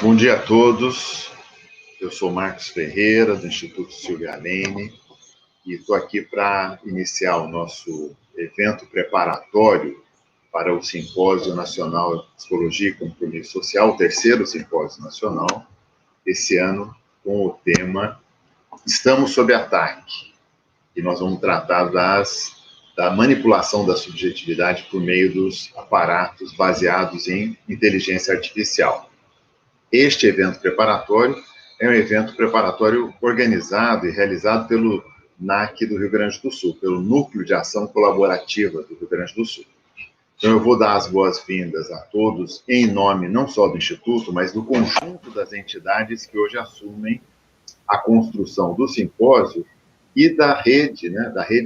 Bom dia a todos. Eu sou Marcos Ferreira, do Instituto Silvia Lane, e estou aqui para iniciar o nosso evento preparatório para o Simpósio Nacional de Psicologia e Compromisso Social, o terceiro Simpósio Nacional, esse ano com o tema Estamos sob ataque. E nós vamos tratar da manipulação da subjetividade por meio dos aparatos baseados em inteligência artificial. Este evento preparatório é um evento preparatório organizado e realizado pelo NAC do Rio Grande do Sul, pelo Núcleo de Ação Colaborativa do Rio Grande do Sul. Então, eu vou dar as boas-vindas a todos, em nome não só do Instituto, mas do conjunto das entidades que hoje assumem a construção do simpósio e da rede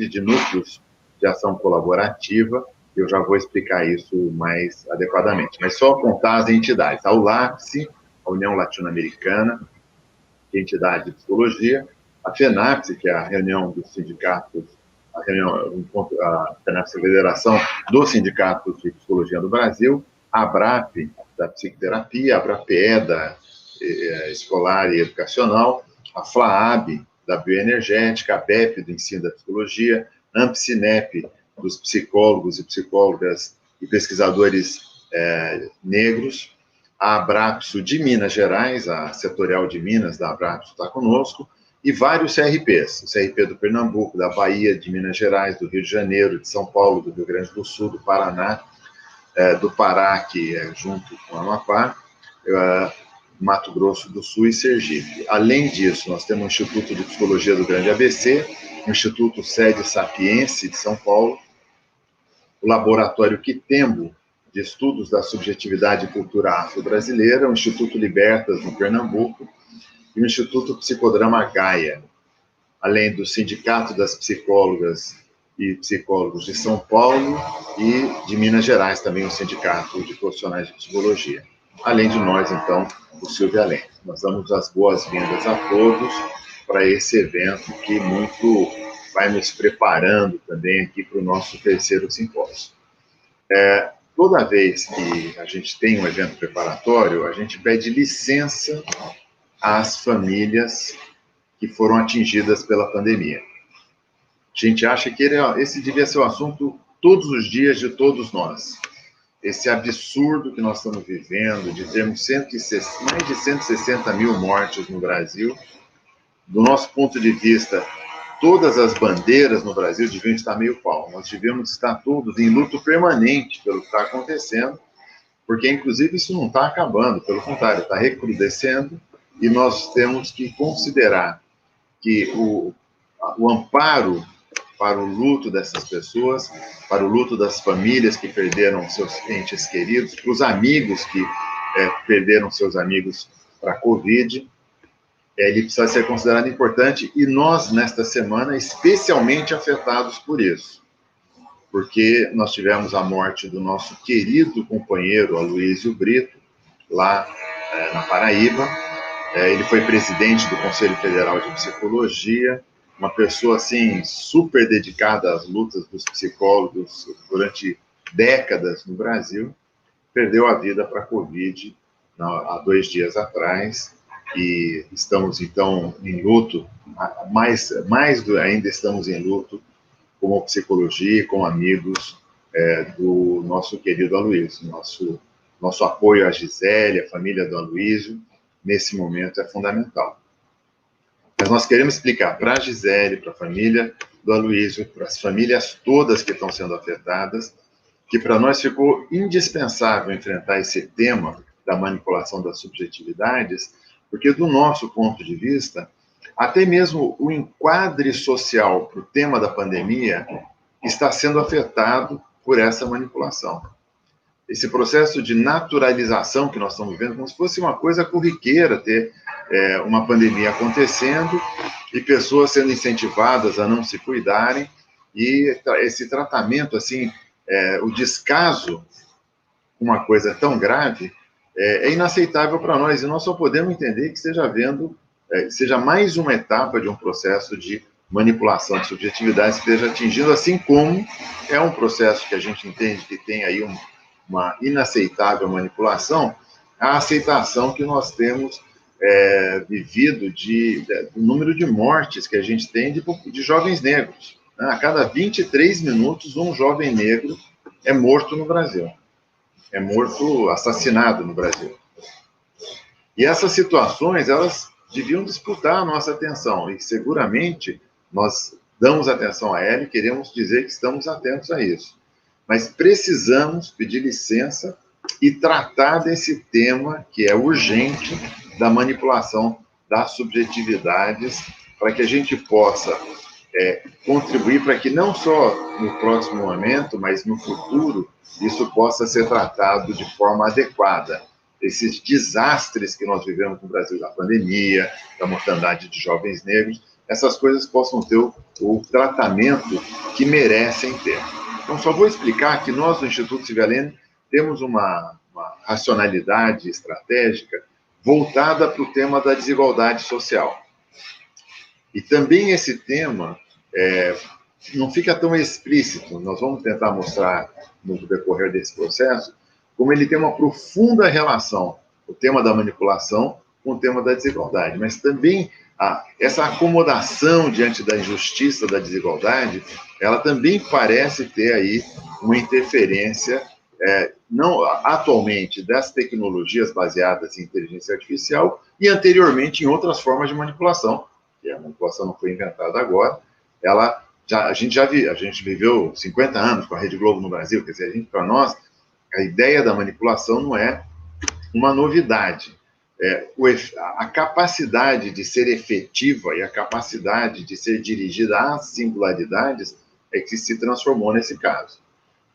de núcleos de ação colaborativa. Eu já vou explicar isso mais adequadamente, mas só apontar as entidades. A ULAPSE, a União Latino-Americana, que é a entidade de psicologia, a FENAPSE, que é a reunião dos sindicatos, a FENAPSE, a Federação dos Sindicatos de Psicologia do Brasil, a ABRAP, da psicoterapia, a ABRAPE, da escolar e educacional, a FLAAB, da bioenergética, a BEP, do ensino da psicologia, a AMPSINEP, dos psicólogos e psicólogas e pesquisadores negros, a Abrapso de Minas Gerais, a setorial de Minas da Abrapso está conosco, e vários CRPs, o CRP do Pernambuco, da Bahia, de Minas Gerais, do Rio de Janeiro, de São Paulo, do Rio Grande do Sul, do Paraná, do Pará, que é junto com o Amapá, Mato Grosso do Sul e Sergipe. Além disso, nós temos o Instituto de Psicologia do Grande ABC, o Instituto Sede Sapiense de São Paulo, o Laboratório Quitembo, de Estudos da Subjetividade e Cultura Afro-Brasileira, o Instituto Libertas, no Pernambuco, e o Instituto Psicodrama Gaia, além do Sindicato das Psicólogas e Psicólogos de São Paulo e de Minas Gerais, também o Sindicato de Profissionais de Psicologia. Além de nós, então, o Silvia Lane. Nós damos as boas-vindas a todos para esse evento que muito vai nos preparando também aqui para o nosso terceiro simpósio. Toda vez que a gente tem um evento preparatório, a gente pede licença às famílias que foram atingidas pela pandemia. A gente acha que esse devia ser o assunto todos os dias de todos nós. Esse absurdo que nós estamos vivendo, de termos mais de 160 mil mortes no Brasil. Do nosso ponto de vista, todas as bandeiras no Brasil deviam estar meio pau. Nós devíamos estar todos em luto permanente pelo que está acontecendo, porque, inclusive, isso não está acabando, pelo contrário, está recrudescendo, e nós temos que considerar que o amparo para o luto dessas pessoas, para o luto das famílias que perderam seus entes queridos, para os amigos que perderam seus amigos para a Covid, ele precisa ser considerado importante, e nós, nesta semana, especialmente afetados por isso, porque nós tivemos a morte do nosso querido companheiro Aloysio Brito, lá na Paraíba. Ele foi presidente do Conselho Federal de Psicologia, uma pessoa, assim, super dedicada às lutas dos psicólogos durante décadas no Brasil, perdeu a vida para a Covid há 2 dias atrás, e estamos, então, em luto, ainda estamos em luto, como psicologia, com amigos do nosso querido Aloysio. Nosso apoio à Gisele, à família do Aloysio, nesse momento é fundamental. Mas nós queremos explicar para a Gisele, para a família do Aloysio, para as famílias todas que estão sendo afetadas, que para nós ficou indispensável enfrentar esse tema da manipulação das subjetividades, porque, do nosso ponto de vista, até mesmo o enquadre social para o tema da pandemia está sendo afetado por essa manipulação. Esse processo de naturalização que nós estamos vivendo, como se fosse uma coisa corriqueira ter uma pandemia acontecendo e pessoas sendo incentivadas a não se cuidarem, e esse tratamento, assim, o descaso com uma coisa tão grave, é inaceitável para nós, e nós só podemos entender que seja mais uma etapa de um processo de manipulação de subjetividades que esteja atingindo, assim como é um processo que a gente entende que tem aí uma inaceitável manipulação a aceitação que nós temos vivido do número de mortes que a gente tem de jovens negros. Né? A cada 23 minutos, um jovem negro é morto no Brasil. É morto, assassinado no Brasil. E essas situações, elas deviam disputar a nossa atenção. E seguramente nós damos atenção a ela e queremos dizer que estamos atentos a isso. Mas precisamos pedir licença e tratar desse tema que é urgente, da manipulação das subjetividades, para que a gente possa contribuir para que não só no próximo momento, mas no futuro, isso possa ser tratado de forma adequada. Esses desastres que nós vivemos no Brasil, da pandemia, da mortandade de jovens negros, essas coisas possam ter o tratamento que merecem ter. Então, só vou explicar que nós, do Instituto Silvia Lene, temos uma racionalidade estratégica voltada para o tema da desigualdade social. E também esse tema não fica tão explícito, nós vamos tentar mostrar no decorrer desse processo, como ele tem uma profunda relação, o tema da manipulação com o tema da desigualdade, mas também essa acomodação diante da injustiça, da desigualdade, ela também parece ter aí uma interferência, não atualmente, das tecnologias baseadas em inteligência artificial e anteriormente em outras formas de manipulação, que a manipulação não foi inventada agora, a gente viveu 50 anos com a Rede Globo no Brasil, quer dizer, para nós, a ideia da manipulação não é uma novidade. A capacidade de ser efetiva e a capacidade de ser dirigida às singularidades é que se transformou nesse caso.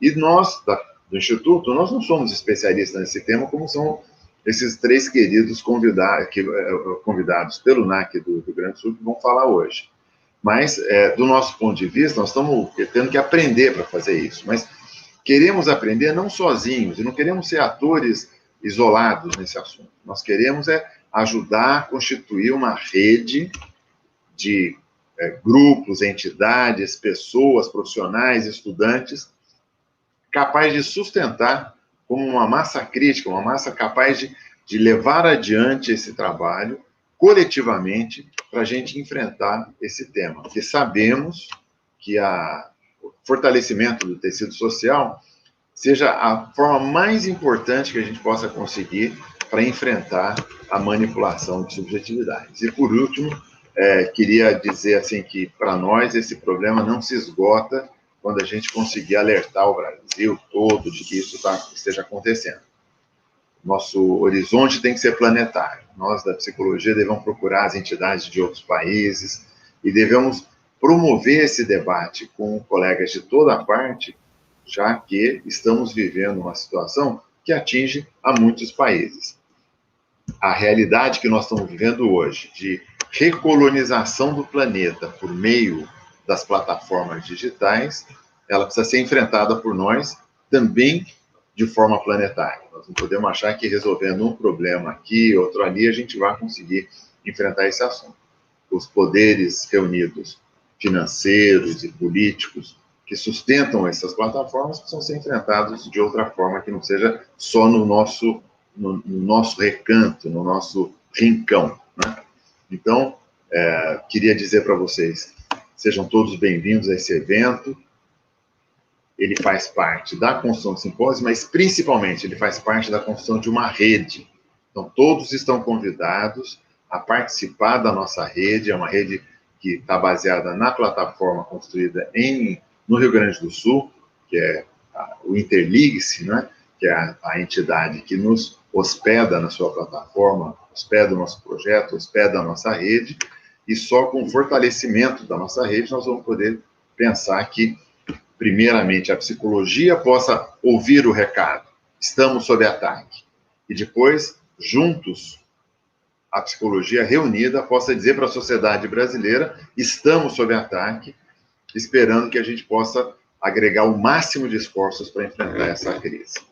E nós, do Instituto, nós não somos especialistas nesse tema, como são esses três queridos convidados pelo NAC do Rio Grande do Sul que vão falar hoje. Mas, do nosso ponto de vista, nós estamos tendo que aprender para fazer isso. Mas queremos aprender não sozinhos, e não queremos ser atores isolados nesse assunto. Nós queremos ajudar a constituir uma rede de grupos, entidades, pessoas, profissionais, estudantes, capaz de sustentar como uma massa crítica, uma massa capaz de levar adiante esse trabalho coletivamente para a gente enfrentar esse tema. Porque sabemos que o fortalecimento do tecido social seja a forma mais importante que a gente possa conseguir para enfrentar a manipulação de subjetividades. E, por último, queria dizer assim que, para nós, esse problema não se esgota quando a gente conseguir alertar o Brasil todo de que isso esteja acontecendo. Nosso horizonte tem que ser planetário. Nós, da psicologia, devemos procurar as entidades de outros países e devemos promover esse debate com colegas de toda a parte, já que estamos vivendo uma situação que atinge a muitos países. A realidade que nós estamos vivendo hoje, de recolonização do planeta por meio das plataformas digitais, ela precisa ser enfrentada por nós também de forma planetária. Nós não podemos achar que resolvendo um problema aqui, outro ali, a gente vai conseguir enfrentar esse assunto. Os poderes reunidos, financeiros e políticos, que sustentam essas plataformas, precisam ser enfrentados de outra forma, que não seja só no nosso recanto, no nosso rincão, né? Então, queria dizer para vocês, sejam todos bem-vindos a esse evento. Ele faz parte da construção do simpósio, mas principalmente ele faz parte da construção de uma rede. Então, todos estão convidados a participar da nossa rede, é uma rede que está baseada na plataforma construída no Rio Grande do Sul, que é o Interligue-se, né? Que é a entidade que nos hospeda na sua plataforma, hospeda o nosso projeto, hospeda a nossa rede, e só com o fortalecimento da nossa rede nós vamos poder pensar que, primeiramente, a psicologia possa ouvir o recado, estamos sob ataque, e depois, juntos, a psicologia reunida possa dizer para a sociedade brasileira, estamos sob ataque, esperando que a gente possa agregar o máximo de esforços para enfrentar essa crise.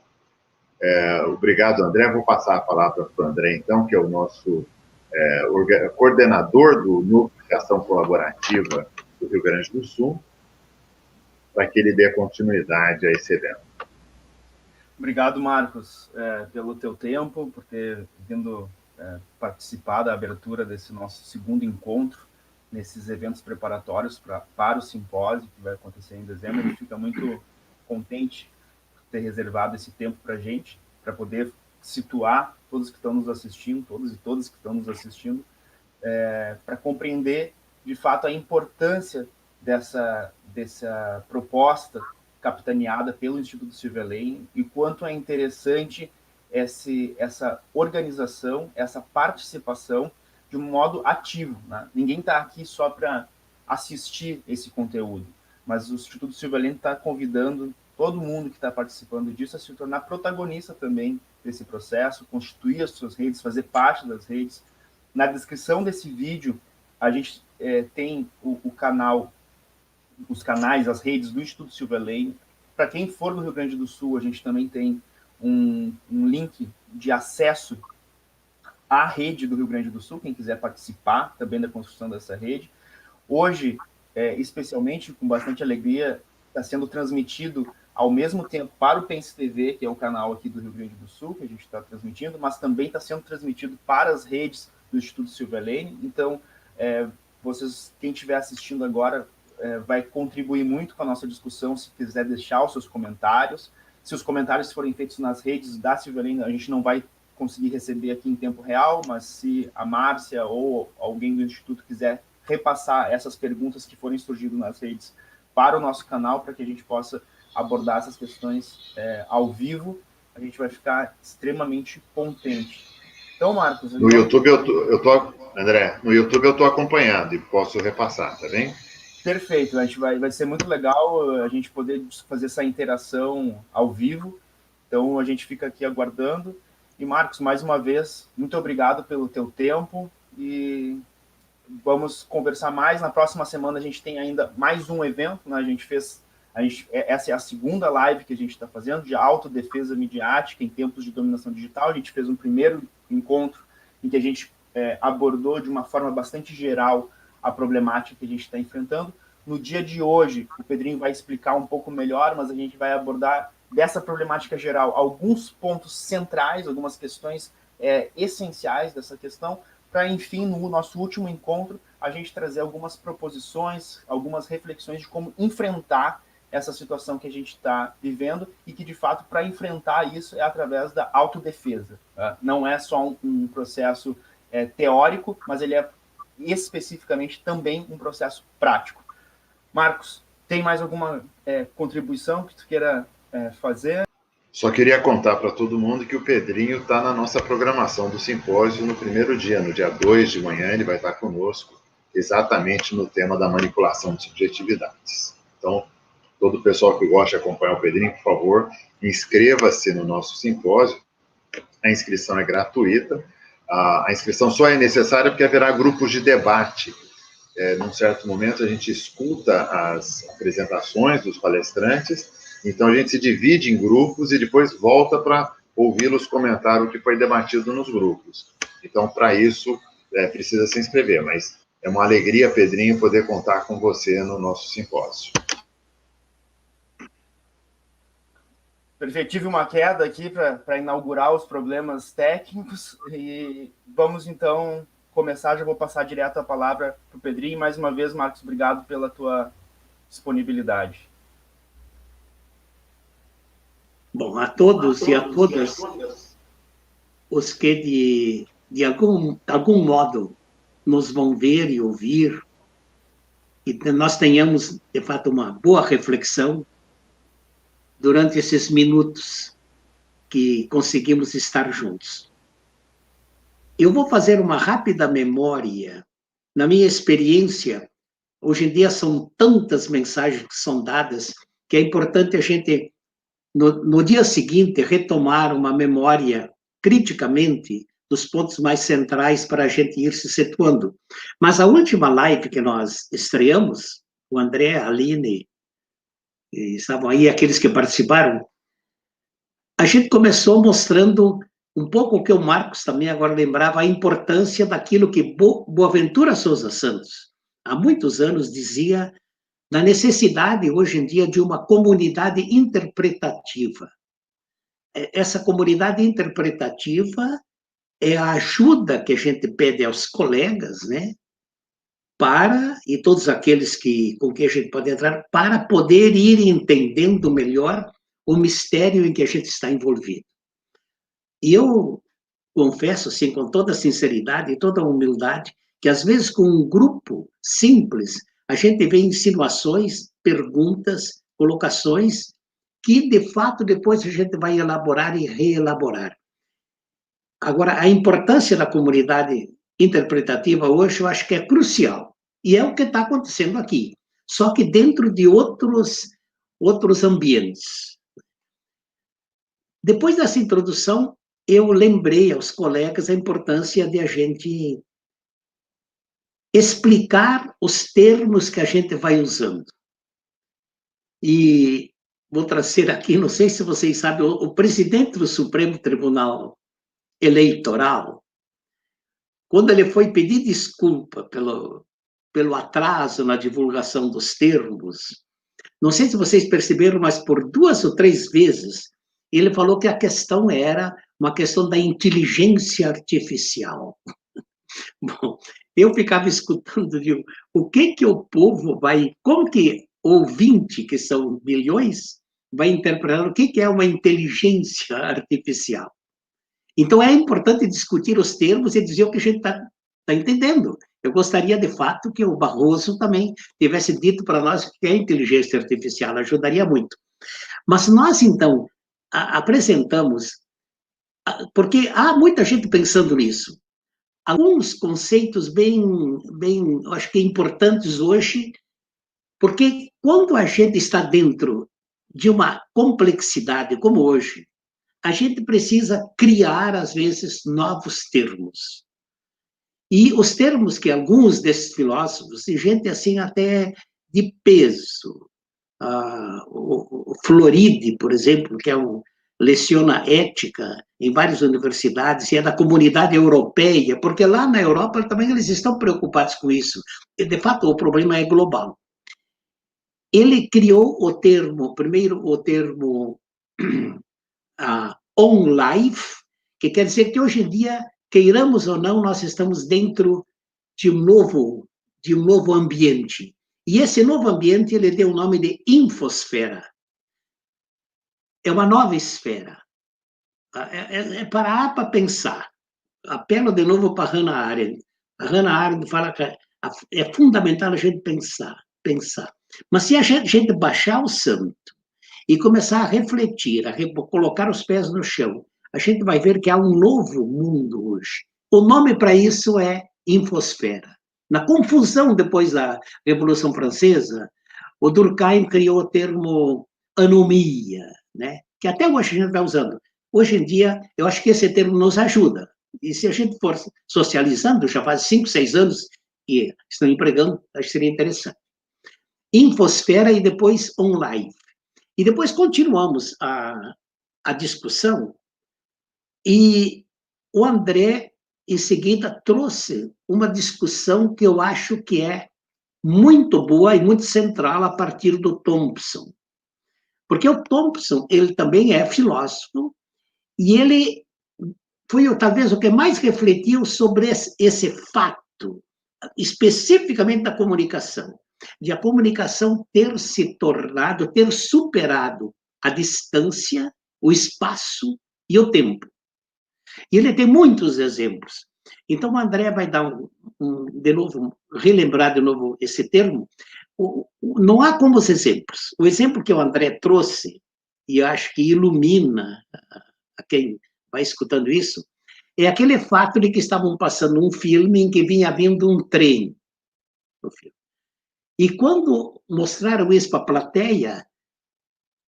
Obrigado, André. Vou passar a palavra para o André, então, que é o nosso coordenador do Núcleo de Ação Colaborativa do Rio Grande do Sul, para que ele dê continuidade a esse evento. Obrigado, Marcos, pelo teu tempo, por ter vindo participar da abertura desse nosso segundo encontro nesses eventos preparatórios para o simpósio que vai acontecer em dezembro. A gente fica muito contente por ter reservado esse tempo para a gente, para poder situar todos que estão nos assistindo, todos e todas que estão nos assistindo, para compreender, de fato, a importância dessa proposta capitaneada pelo Instituto Silvia Lane e quanto é interessante essa organização, essa participação de um modo ativo. Né? Ninguém está aqui só para assistir esse conteúdo, mas o Instituto Silvia Lane está convidando todo mundo que está participando disso a se tornar protagonista também desse processo, constituir as suas redes, fazer parte das redes. Na descrição desse vídeo, a gente tem o canal, os canais, as redes do Instituto Silvia Lane. Para quem for do Rio Grande do Sul, a gente também tem um link de acesso à rede do Rio Grande do Sul, quem quiser participar também da construção dessa rede. Hoje, especialmente, com bastante alegria, está sendo transmitido ao mesmo tempo para o Pense TV, que é o canal aqui do Rio Grande do Sul, que a gente está transmitindo, mas também está sendo transmitido para as redes do Instituto Silvia Lane. Então, vocês, quem estiver assistindo agora, vai contribuir muito com a nossa discussão, se quiser deixar os seus comentários. Se os comentários forem feitos nas redes da Silvia Lane, a gente não vai conseguir receber aqui em tempo real, mas se a Márcia ou alguém do Instituto quiser repassar essas perguntas que forem surgindo nas redes para o nosso canal, para que a gente possa abordar essas questões ao vivo, a gente vai ficar extremamente contente. Então, Marcos... No YouTube André, no YouTube eu estou acompanhando e posso repassar, tá bem? Perfeito, a gente vai ser muito legal a gente poder fazer essa interação ao vivo, então a gente fica aqui aguardando. E, Marcos, mais uma vez, muito obrigado pelo teu tempo e vamos conversar mais. Na próxima semana a gente tem ainda mais um evento, né? Essa é a segunda live que a gente está fazendo, de autodefesa midiática em tempos de dominação digital. A gente fez um primeiro encontro em que a gente abordou de uma forma bastante geral a problemática que a gente está enfrentando. No dia de hoje, o Pedrinho vai explicar um pouco melhor, mas a gente vai abordar dessa problemática geral alguns pontos centrais, algumas questões essenciais dessa questão, para, enfim, no nosso último encontro, a gente trazer algumas proposições, algumas reflexões de como enfrentar essa situação que a gente está vivendo e que, de fato, para enfrentar isso é através da autodefesa. Tá? Não é só um processo teórico, mas ele é especificamente também um processo prático. Marcos, tem mais alguma contribuição que tu queira fazer? Só queria contar para todo mundo que o Pedrinho está na nossa programação do simpósio no primeiro dia, no dia 2 de manhã, ele vai estar conosco, exatamente no tema da manipulação de subjetividades. Então, todo o pessoal que gosta de acompanhar o Pedrinho, por favor, inscreva-se no nosso simpósio. A inscrição é gratuita. A inscrição só é necessária porque haverá grupos de debate. Num certo momento, a gente escuta as apresentações dos palestrantes, então a gente se divide em grupos e depois volta para ouvi-los comentar o que foi debatido nos grupos. Então, para isso, precisa se inscrever, mas é uma alegria, Pedrinho, poder contar com você no nosso simpósio. Perfeito, tive uma queda aqui para inaugurar os problemas técnicos e vamos, então, começar. Já vou passar direto a palavra para o Pedrinho. Mais uma vez, Marcos, obrigado pela tua disponibilidade. Bom, a todos e a todas os que de algum modo nos vão ver e ouvir, e nós tenhamos, de fato, uma boa reflexão durante esses minutos que conseguimos estar juntos. Eu vou fazer uma rápida memória. Na minha experiência, hoje em dia são tantas mensagens que são dadas que é importante a gente, no dia seguinte, retomar uma memória criticamente dos pontos mais centrais para a gente ir se situando. Mas a última live que nós estreamos, o André, a Aline, e estavam aí aqueles que participaram, a gente começou mostrando um pouco o que o Marcos também agora lembrava, a importância daquilo que Boaventura Souza Santos, há muitos anos, dizia da necessidade, hoje em dia, de uma comunidade interpretativa. essa comunidade interpretativa é a ajuda que a gente pede aos colegas, né? E todos aqueles com quem a gente pode entrar, para poder ir entendendo melhor o mistério em que a gente está envolvido. E eu confesso, assim, com toda sinceridade e toda humildade, que às vezes com um grupo simples, a gente vê insinuações, perguntas, colocações, que de fato depois a gente vai elaborar e reelaborar. Agora, a importância da comunidade interpretativa hoje eu acho que é crucial, e é o que está acontecendo aqui, só que dentro de outros ambientes. Depois dessa introdução, eu lembrei aos colegas a importância de a gente explicar os termos que a gente vai usando. E vou trazer aqui, não sei se vocês sabem, o presidente do Supremo Tribunal Eleitoral, quando ele foi pedir desculpa pelo atraso na divulgação dos termos, não sei se vocês perceberam, mas por 2 ou 3 vezes, ele falou que a questão era uma questão da inteligência artificial. Bom, eu ficava escutando o que o povo como que o ouvinte, que são milhões, vai interpretar o que é uma inteligência artificial. Então, é importante discutir os termos e dizer o que a gente está entendendo. Eu gostaria, de fato, que o Barroso também tivesse dito para nós o que é inteligência artificial, ajudaria muito. Mas nós, então, apresentamos, porque há muita gente pensando nisso, alguns conceitos bem, eu acho que importantes hoje, porque quando a gente está dentro de uma complexidade como hoje, a gente precisa criar, às vezes, novos termos. E os termos que alguns desses filósofos, e gente assim até de peso, o Floride, por exemplo, que leciona ética em várias universidades, e é da comunidade europeia, porque lá na Europa também eles estão preocupados com isso. E, de fato, o problema é global. Ele criou primeiro o termo on life, que quer dizer que hoje em dia, queiramos ou não, nós estamos dentro de um novo ambiente. E esse novo ambiente, ele deu o nome de infosfera. É uma nova esfera. É parar para pensar. Apelo de novo para Hannah Arendt. A Hannah Arendt fala que é fundamental a gente pensar. Mas se a gente baixar o santo e começar a refletir, colocar os pés no chão, a gente vai ver que há um novo mundo hoje. O nome para isso é infosfera. Na confusão depois da Revolução Francesa, o Durkheim criou o termo anomia, né? Que até hoje a gente está usando. Hoje em dia, eu acho que esse termo nos ajuda. E se a gente for socializando, já faz 5, 6 anos que estão empregando, acho que seria interessante. Infosfera e depois online. E depois continuamos a discussão, e o André, em seguida, trouxe uma discussão que eu acho que é muito boa e muito central a partir do Thompson. Porque o Thompson, ele também é filósofo, e ele foi talvez o que mais refletiu sobre esse fato, especificamente da comunicação, de a comunicação ter superado a distância, o espaço e o tempo. E ele tem muitos exemplos. Então, o André vai dar de novo, relembrar de novo esse termo. Não há como os exemplos. O exemplo que o André trouxe, e eu acho que ilumina a quem vai escutando isso, é aquele fato de que estavam passando um filme em que vinha vindo um trem no filme. E quando mostraram isso para a plateia,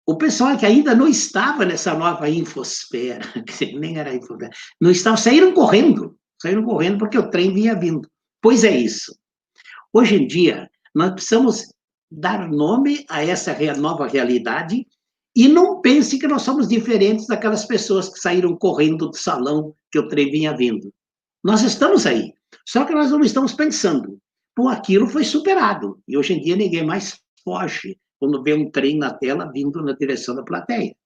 o pessoal que ainda não estava nessa nova infosfera, que nem era infosfera, não estava, saíram correndo porque o trem vinha vindo. Pois é isso. Hoje em dia, nós precisamos dar nome a essa nova realidade e não pense que nós somos diferentes daquelas pessoas que saíram correndo do salão que o trem vinha vindo. Nós estamos aí, só que nós não estamos pensando. Pô, aquilo foi superado, e hoje em dia ninguém mais foge quando vê um trem na tela vindo na direção da plateia.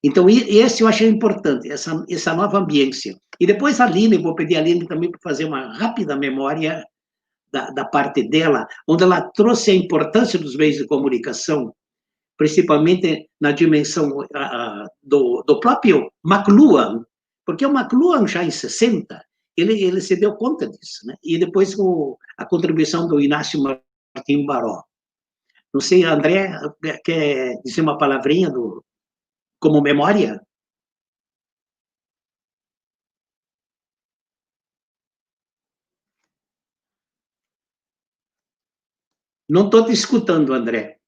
Então, esse eu achei importante, essa nova ambiência. E depois a Aline, vou pedir a Aline também para fazer uma rápida memória da parte dela, onde ela trouxe a importância dos meios de comunicação, principalmente na dimensão do próprio McLuhan, porque o McLuhan, já em 60, ele se deu conta disso, né? E depois a contribuição do Inácio Martim Baró. Não sei, André, quer dizer uma palavrinha como memória? Não estou te escutando, André.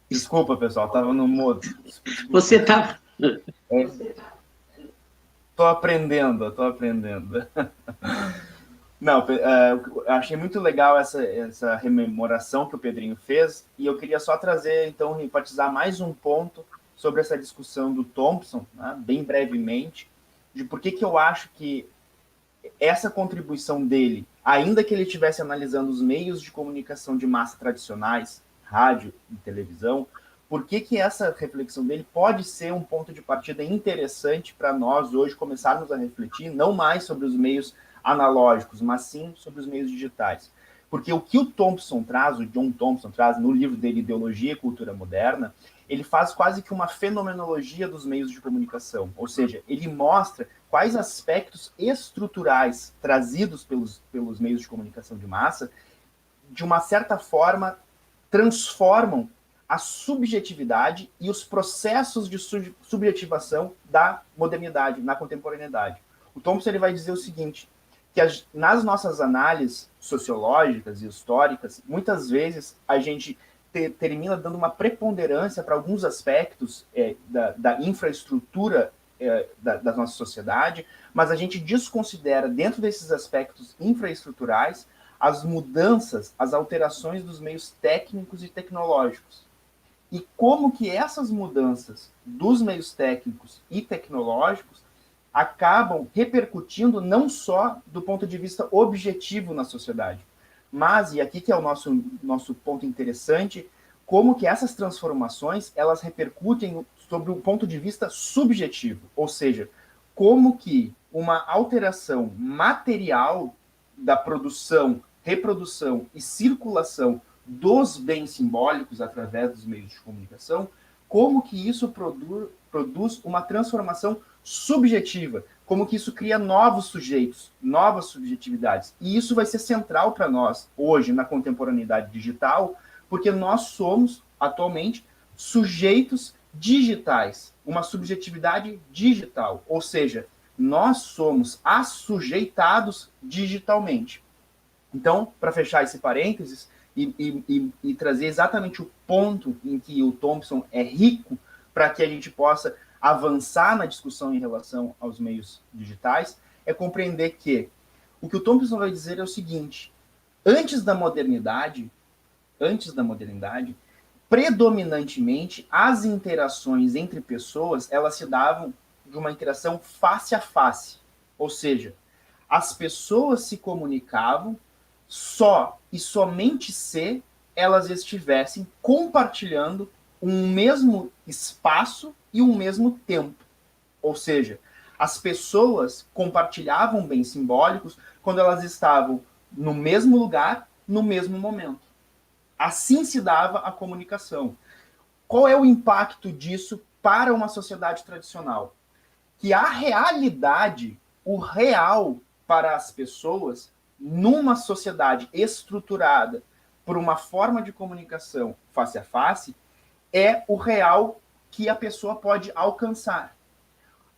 Desculpa, pessoal, estava no mudo. Você está... Estou aprendendo. Não, achei muito legal essa rememoração que o Pedrinho fez, e eu queria só trazer, então, enfatizar mais um ponto sobre essa discussão do Thompson, né, bem brevemente, de por que eu acho que essa contribuição dele, ainda que ele estivesse analisando os meios de comunicação de massa tradicionais, rádio e televisão, por que essa reflexão dele pode ser um ponto de partida interessante para nós hoje começarmos a refletir, não mais sobre os meios analógicos, mas sim sobre os meios digitais. Porque o que o Thompson traz, o John Thompson traz no livro dele, Ideologia e Cultura Moderna, ele faz quase que uma fenomenologia dos meios de comunicação, ou seja, ele mostra quais aspectos estruturais trazidos pelos meios de comunicação de massa, de uma certa forma, transformam a subjetividade e os processos de subjetivação da modernidade, na contemporaneidade. O Thompson ele vai dizer o seguinte, que nas nossas análises sociológicas e históricas, muitas vezes a gente termina dando uma preponderância para alguns aspectos da infraestrutura da nossa sociedade, mas a gente desconsidera, dentro desses aspectos infraestruturais, as mudanças, as alterações dos meios técnicos e tecnológicos. E como que essas mudanças dos meios técnicos e tecnológicos acabam repercutindo não só do ponto de vista objetivo na sociedade, mas, e aqui que é o nosso ponto interessante, como que essas transformações, elas repercutem sobre o ponto de vista subjetivo, ou seja, como que uma alteração material da produção, reprodução e circulação dos bens simbólicos através dos meios de comunicação, como que isso produz uma transformação subjetiva, como que isso cria novos sujeitos, novas subjetividades. E isso vai ser central para nós, hoje, na contemporaneidade digital, porque nós somos, atualmente, sujeitos digitais, uma subjetividade digital, ou seja, nós somos assujeitados digitalmente. Então, para fechar esse parênteses e trazer exatamente o ponto em que o Thompson é rico para que a gente possa avançar na discussão em relação aos meios digitais, é compreender que o que o Thompson vai dizer é o seguinte: antes da modernidade, predominantemente as interações entre pessoas, elas se davam de uma interação face a face, ou seja, as pessoas se comunicavam só e somente se elas estivessem compartilhando um mesmo espaço e um mesmo tempo. Ou seja, as pessoas compartilhavam bens simbólicos quando elas estavam no mesmo lugar, no mesmo momento. Assim se dava a comunicação. Qual é o impacto disso para uma sociedade tradicional? Que a realidade, o real para as pessoas, numa sociedade estruturada por uma forma de comunicação face a face, é o real que a pessoa pode alcançar.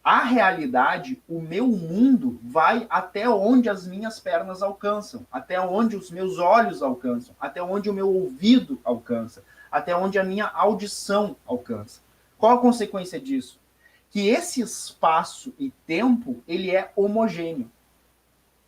A realidade, o meu mundo, vai até onde as minhas pernas alcançam, até onde os meus olhos alcançam, até onde o meu ouvido alcança, até onde a minha audição alcança. Qual a consequência disso? Que esse espaço e tempo, ele é homogêneo.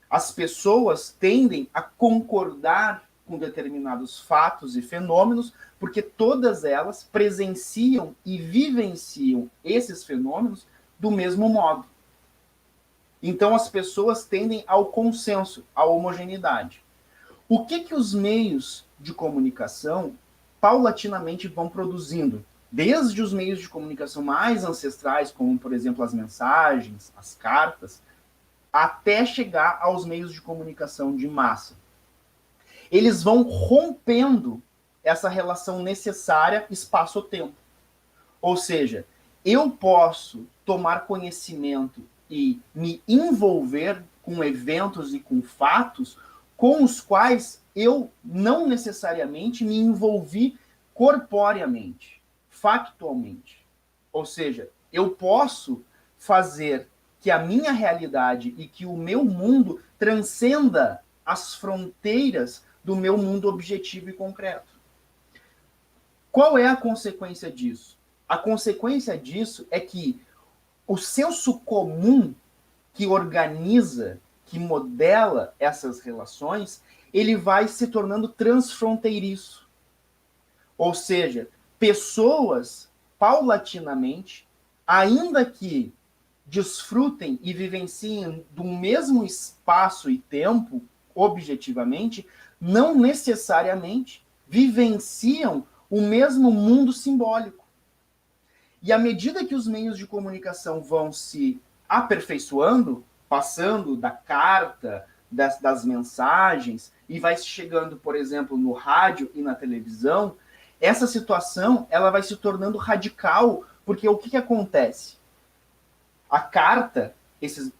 As pessoas tendem a concordar com determinados fatos e fenômenos, porque todas elas presenciam e vivenciam esses fenômenos do mesmo modo. Então, as pessoas tendem ao consenso, à homogeneidade. O que os meios de comunicação paulatinamente vão produzindo? desde os meios de comunicação mais ancestrais, como, por exemplo, as mensagens, as cartas, até chegar aos meios de comunicação de massa. Eles vão rompendo essa relação necessária espaço-tempo. Ou seja, eu posso tomar conhecimento e me envolver com eventos e com fatos com os quais eu não necessariamente me envolvi corporeamente, factualmente. Ou seja, eu posso fazer que a minha realidade e que o meu mundo transcenda as fronteiras do meu mundo objetivo e concreto. Qual é a consequência disso? A consequência disso é que o senso comum que organiza, que modela essas relações, ele vai se tornando transfronteiriço. Ou seja, pessoas, paulatinamente, ainda que desfrutem e vivenciem do mesmo espaço e tempo, objetivamente, não necessariamente vivenciam o mesmo mundo simbólico. E à medida que os meios de comunicação vão se aperfeiçoando, passando da carta, das mensagens, e vai chegando, por exemplo, no rádio e na televisão, essa situação ela vai se tornando radical, porque o que acontece? A carta,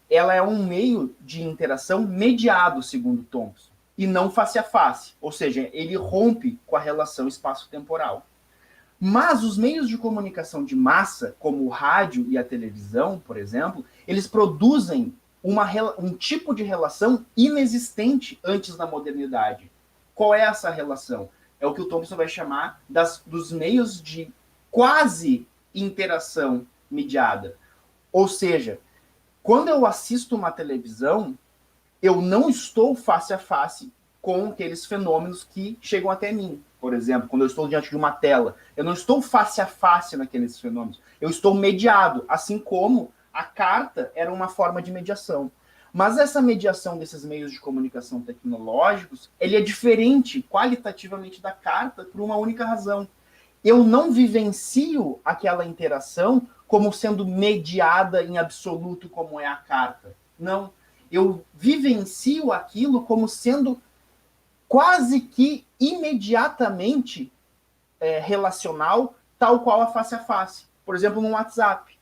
ela é um meio de interação mediado, segundo Thompson, e não face a face, ou seja, ele rompe com a relação espaço-temporal. Mas os meios de comunicação de massa, como o rádio e a televisão, por exemplo, eles produzem um tipo de relação inexistente antes da modernidade. Qual é essa relação? É o que o Thompson vai chamar dos meios de quase interação mediada. Ou seja, quando eu assisto uma televisão, eu não estou face a face com aqueles fenômenos que chegam até mim. Por exemplo, quando eu estou diante de uma tela, eu não estou face a face naqueles fenômenos. Eu estou mediado, assim como a carta era uma forma de mediação. Mas essa mediação desses meios de comunicação tecnológicos, ele é diferente qualitativamente da carta por uma única razão. Eu não vivencio aquela interação como sendo mediada em absoluto, como é a carta. Não. Eu vivencio aquilo como sendo quase que imediatamente relacional, tal qual a face. Por exemplo, no WhatsApp.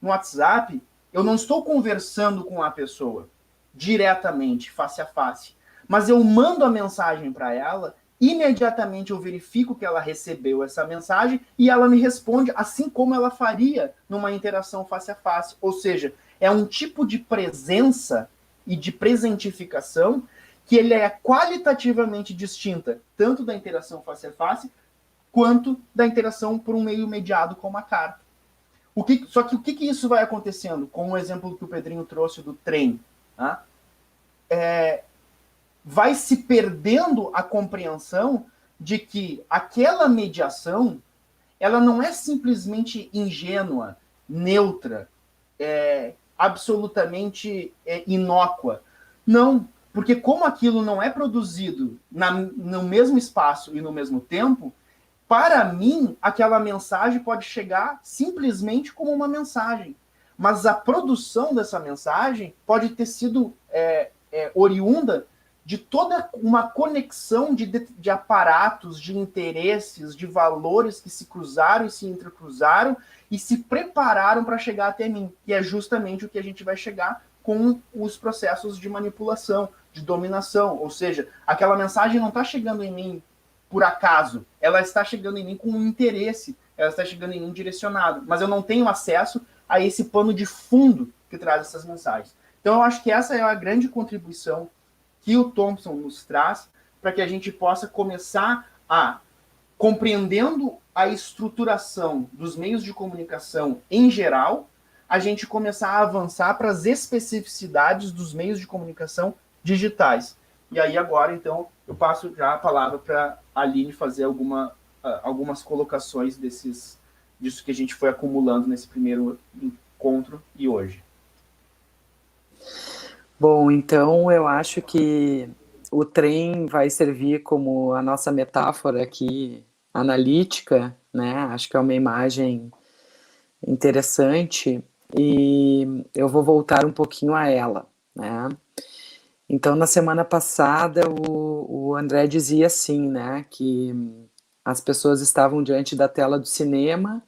No WhatsApp, eu não estou conversando com a pessoa diretamente, face a face, mas eu mando a mensagem para ela, imediatamente eu verifico que ela recebeu essa mensagem e ela me responde assim como ela faria numa interação face a face. Ou seja, é um tipo de presença e de presentificação que ele é qualitativamente distinta, tanto da interação face a face, quanto da interação por um meio mediado como a carta. Só que o que isso vai acontecendo? Com o exemplo que o Pedrinho trouxe do trem, tá? Vai se perdendo a compreensão de que aquela mediação ela não é simplesmente ingênua, neutra, absolutamente inócua. Não, porque como aquilo não é produzido no mesmo espaço e no mesmo tempo, para mim, aquela mensagem pode chegar simplesmente como uma mensagem. Mas a produção dessa mensagem pode ter sido oriunda de toda uma conexão de aparatos, de interesses, de valores que se cruzaram e se entrecruzaram e se prepararam para chegar até mim. E é justamente o que a gente vai chegar com os processos de manipulação, de dominação. Ou seja, aquela mensagem não está chegando em mim por acaso, ela está chegando em mim com um interesse, ela está chegando em mim direcionado, mas eu não tenho acesso a esse pano de fundo que traz essas mensagens. Então eu acho que essa é a grande contribuição que o Thompson nos traz para que a gente possa começar a, compreendendo a estruturação dos meios de comunicação em geral, a gente começar a avançar para as especificidades dos meios de comunicação digitais. E aí agora, então, eu passo já a palavra para a Aline fazer algumas colocações disso que a gente foi acumulando nesse primeiro encontro e hoje. Bom, então eu acho que o trem vai servir como a nossa metáfora aqui analítica né? Acho que é uma imagem interessante e eu vou voltar um pouquinho a ela, né? Então, na semana passada, o André dizia assim, né, que as pessoas estavam diante da tela do cinema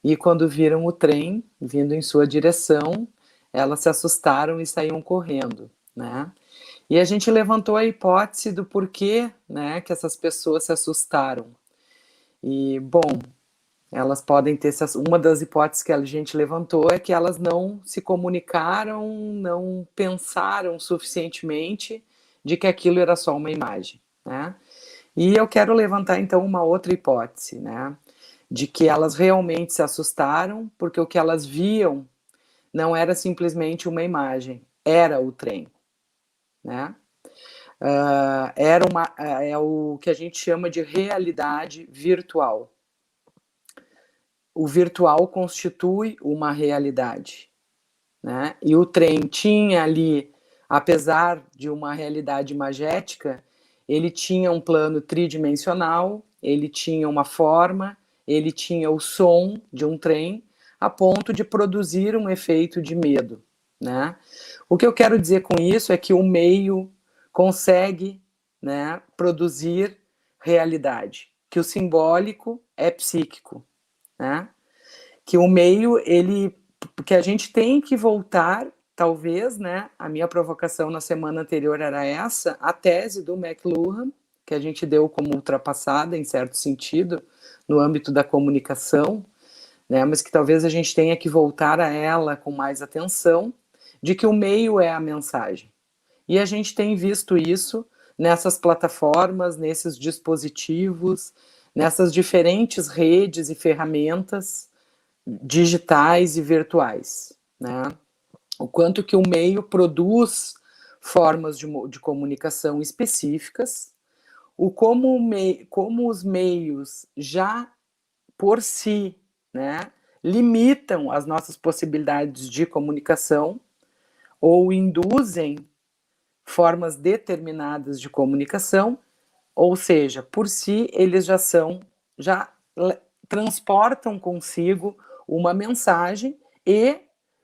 e quando viram o trem vindo em sua direção, elas se assustaram e saíam correndo, né? E a gente levantou a hipótese do porquê, né, que essas pessoas se assustaram. E, bom, elas podem ter... Uma das hipóteses que a gente levantou é que elas não se comunicaram, não pensaram suficientemente de que aquilo era só uma imagem, né? E eu quero levantar, então, uma outra hipótese, né? De que elas realmente se assustaram porque o que elas viam não era simplesmente uma imagem, era o trem, né? É o que a gente chama de realidade virtual. O virtual constitui uma realidade, né? E o trem tinha ali, apesar de uma realidade imagética, ele tinha um plano tridimensional, ele tinha uma forma, ele tinha o som de um trem, a ponto de produzir um efeito de medo, né? O que eu quero dizer com isso é que o meio consegue, né, produzir realidade, que o simbólico é psíquico, né? Que o meio, que a gente tem que voltar, talvez, né? A minha provocação na semana anterior era essa, a tese do McLuhan, que a gente deu como ultrapassada, em certo sentido, no âmbito da comunicação, né? Mas que talvez a gente tenha que voltar a ela com mais atenção, de que o meio é a mensagem. E a gente tem visto isso nessas plataformas, nesses dispositivos, nessas diferentes redes e ferramentas digitais e virtuais, né? O quanto que o meio produz formas de comunicação específicas, como os meios já por si, né, limitam as nossas possibilidades de comunicação ou induzem formas determinadas de comunicação, ou seja, por si eles já transportam consigo uma mensagem e,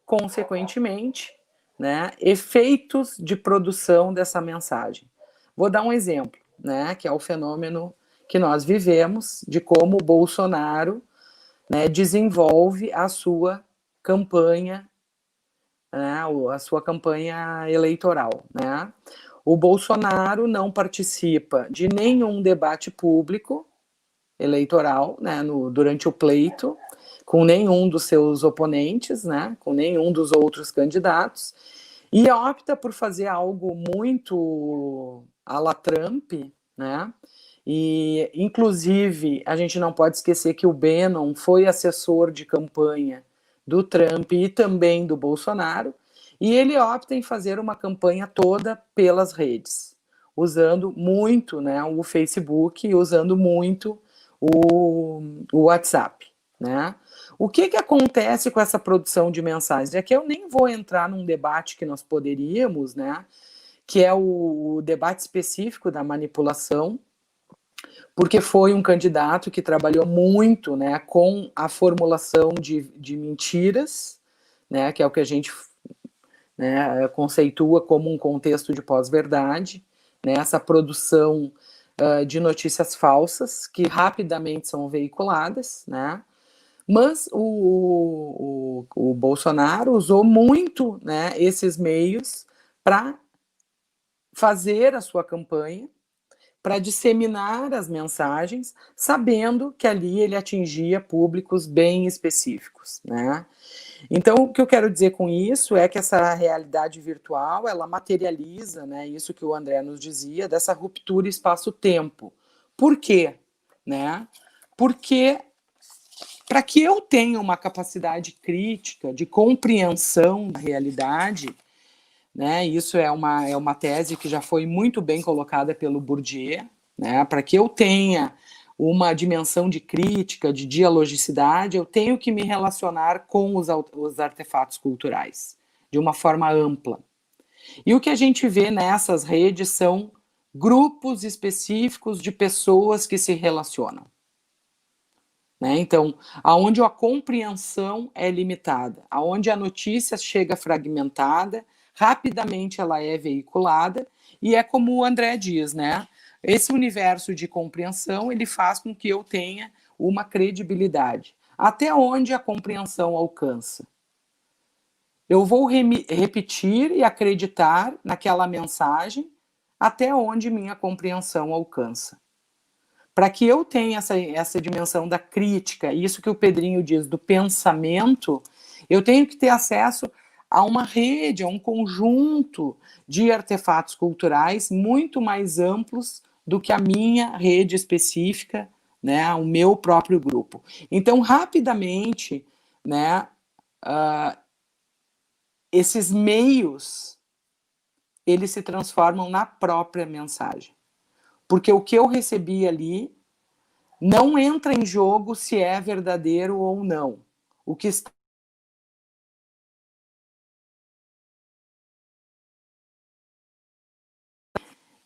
consequentemente, né, efeitos de produção dessa mensagem. Vou dar um exemplo, né, que é o fenômeno que nós vivemos de como o Bolsonaro, né, desenvolve a sua campanha, né, a sua campanha eleitoral, né? O Bolsonaro não participa de nenhum debate público eleitoral, né, durante o pleito, com nenhum dos seus oponentes, né, com nenhum dos outros candidatos, e opta por fazer algo muito à la Trump, né? E, inclusive, a gente não pode esquecer que o Bannon foi assessor de campanha do Trump e também do Bolsonaro, e ele opta em fazer uma campanha toda pelas redes, usando muito, né, o Facebook, usando muito o WhatsApp, né? O que acontece com essa produção de mensagens? É que eu nem vou entrar num debate que nós poderíamos, né, que é o debate específico da manipulação, porque foi um candidato que trabalhou muito, né, com a formulação de mentiras, né, que é o que a gente, né, conceitua como um contexto de pós-verdade, né, essa produção de notícias falsas que rapidamente são veiculadas, né? Mas o Bolsonaro usou muito, né, esses meios para fazer a sua campanha, para disseminar as mensagens, sabendo que ali ele atingia públicos bem específicos, né? Então, o que eu quero dizer com isso é que essa realidade virtual, ela materializa, né, isso que o André nos dizia, dessa ruptura espaço-tempo. Por quê? Né? Porque, para que eu tenha uma capacidade crítica de compreensão da realidade, né, isso é uma tese que já foi muito bem colocada pelo Bourdieu, né, para que eu tenha uma dimensão de crítica, de dialogicidade, eu tenho que me relacionar com os artefatos culturais, de uma forma ampla. E o que a gente vê nessas redes são grupos específicos de pessoas que se relacionam. né? Então, aonde a compreensão é limitada, aonde a notícia chega fragmentada, rapidamente ela é veiculada, e é como o André diz, né? Esse universo de compreensão, ele faz com que eu tenha uma credibilidade. Até onde a compreensão alcança? Eu vou repetir e acreditar naquela mensagem até onde minha compreensão alcança. Para que eu tenha essa dimensão da crítica, isso que o Pedrinho diz, do pensamento, eu tenho que ter acesso a uma rede, a um conjunto de artefatos culturais muito mais amplos do que a minha rede específica, né, o meu próprio grupo. Então, rapidamente, né, esses meios, eles se transformam na própria mensagem. Porque o que eu recebi ali não entra em jogo se é verdadeiro ou não. O que está...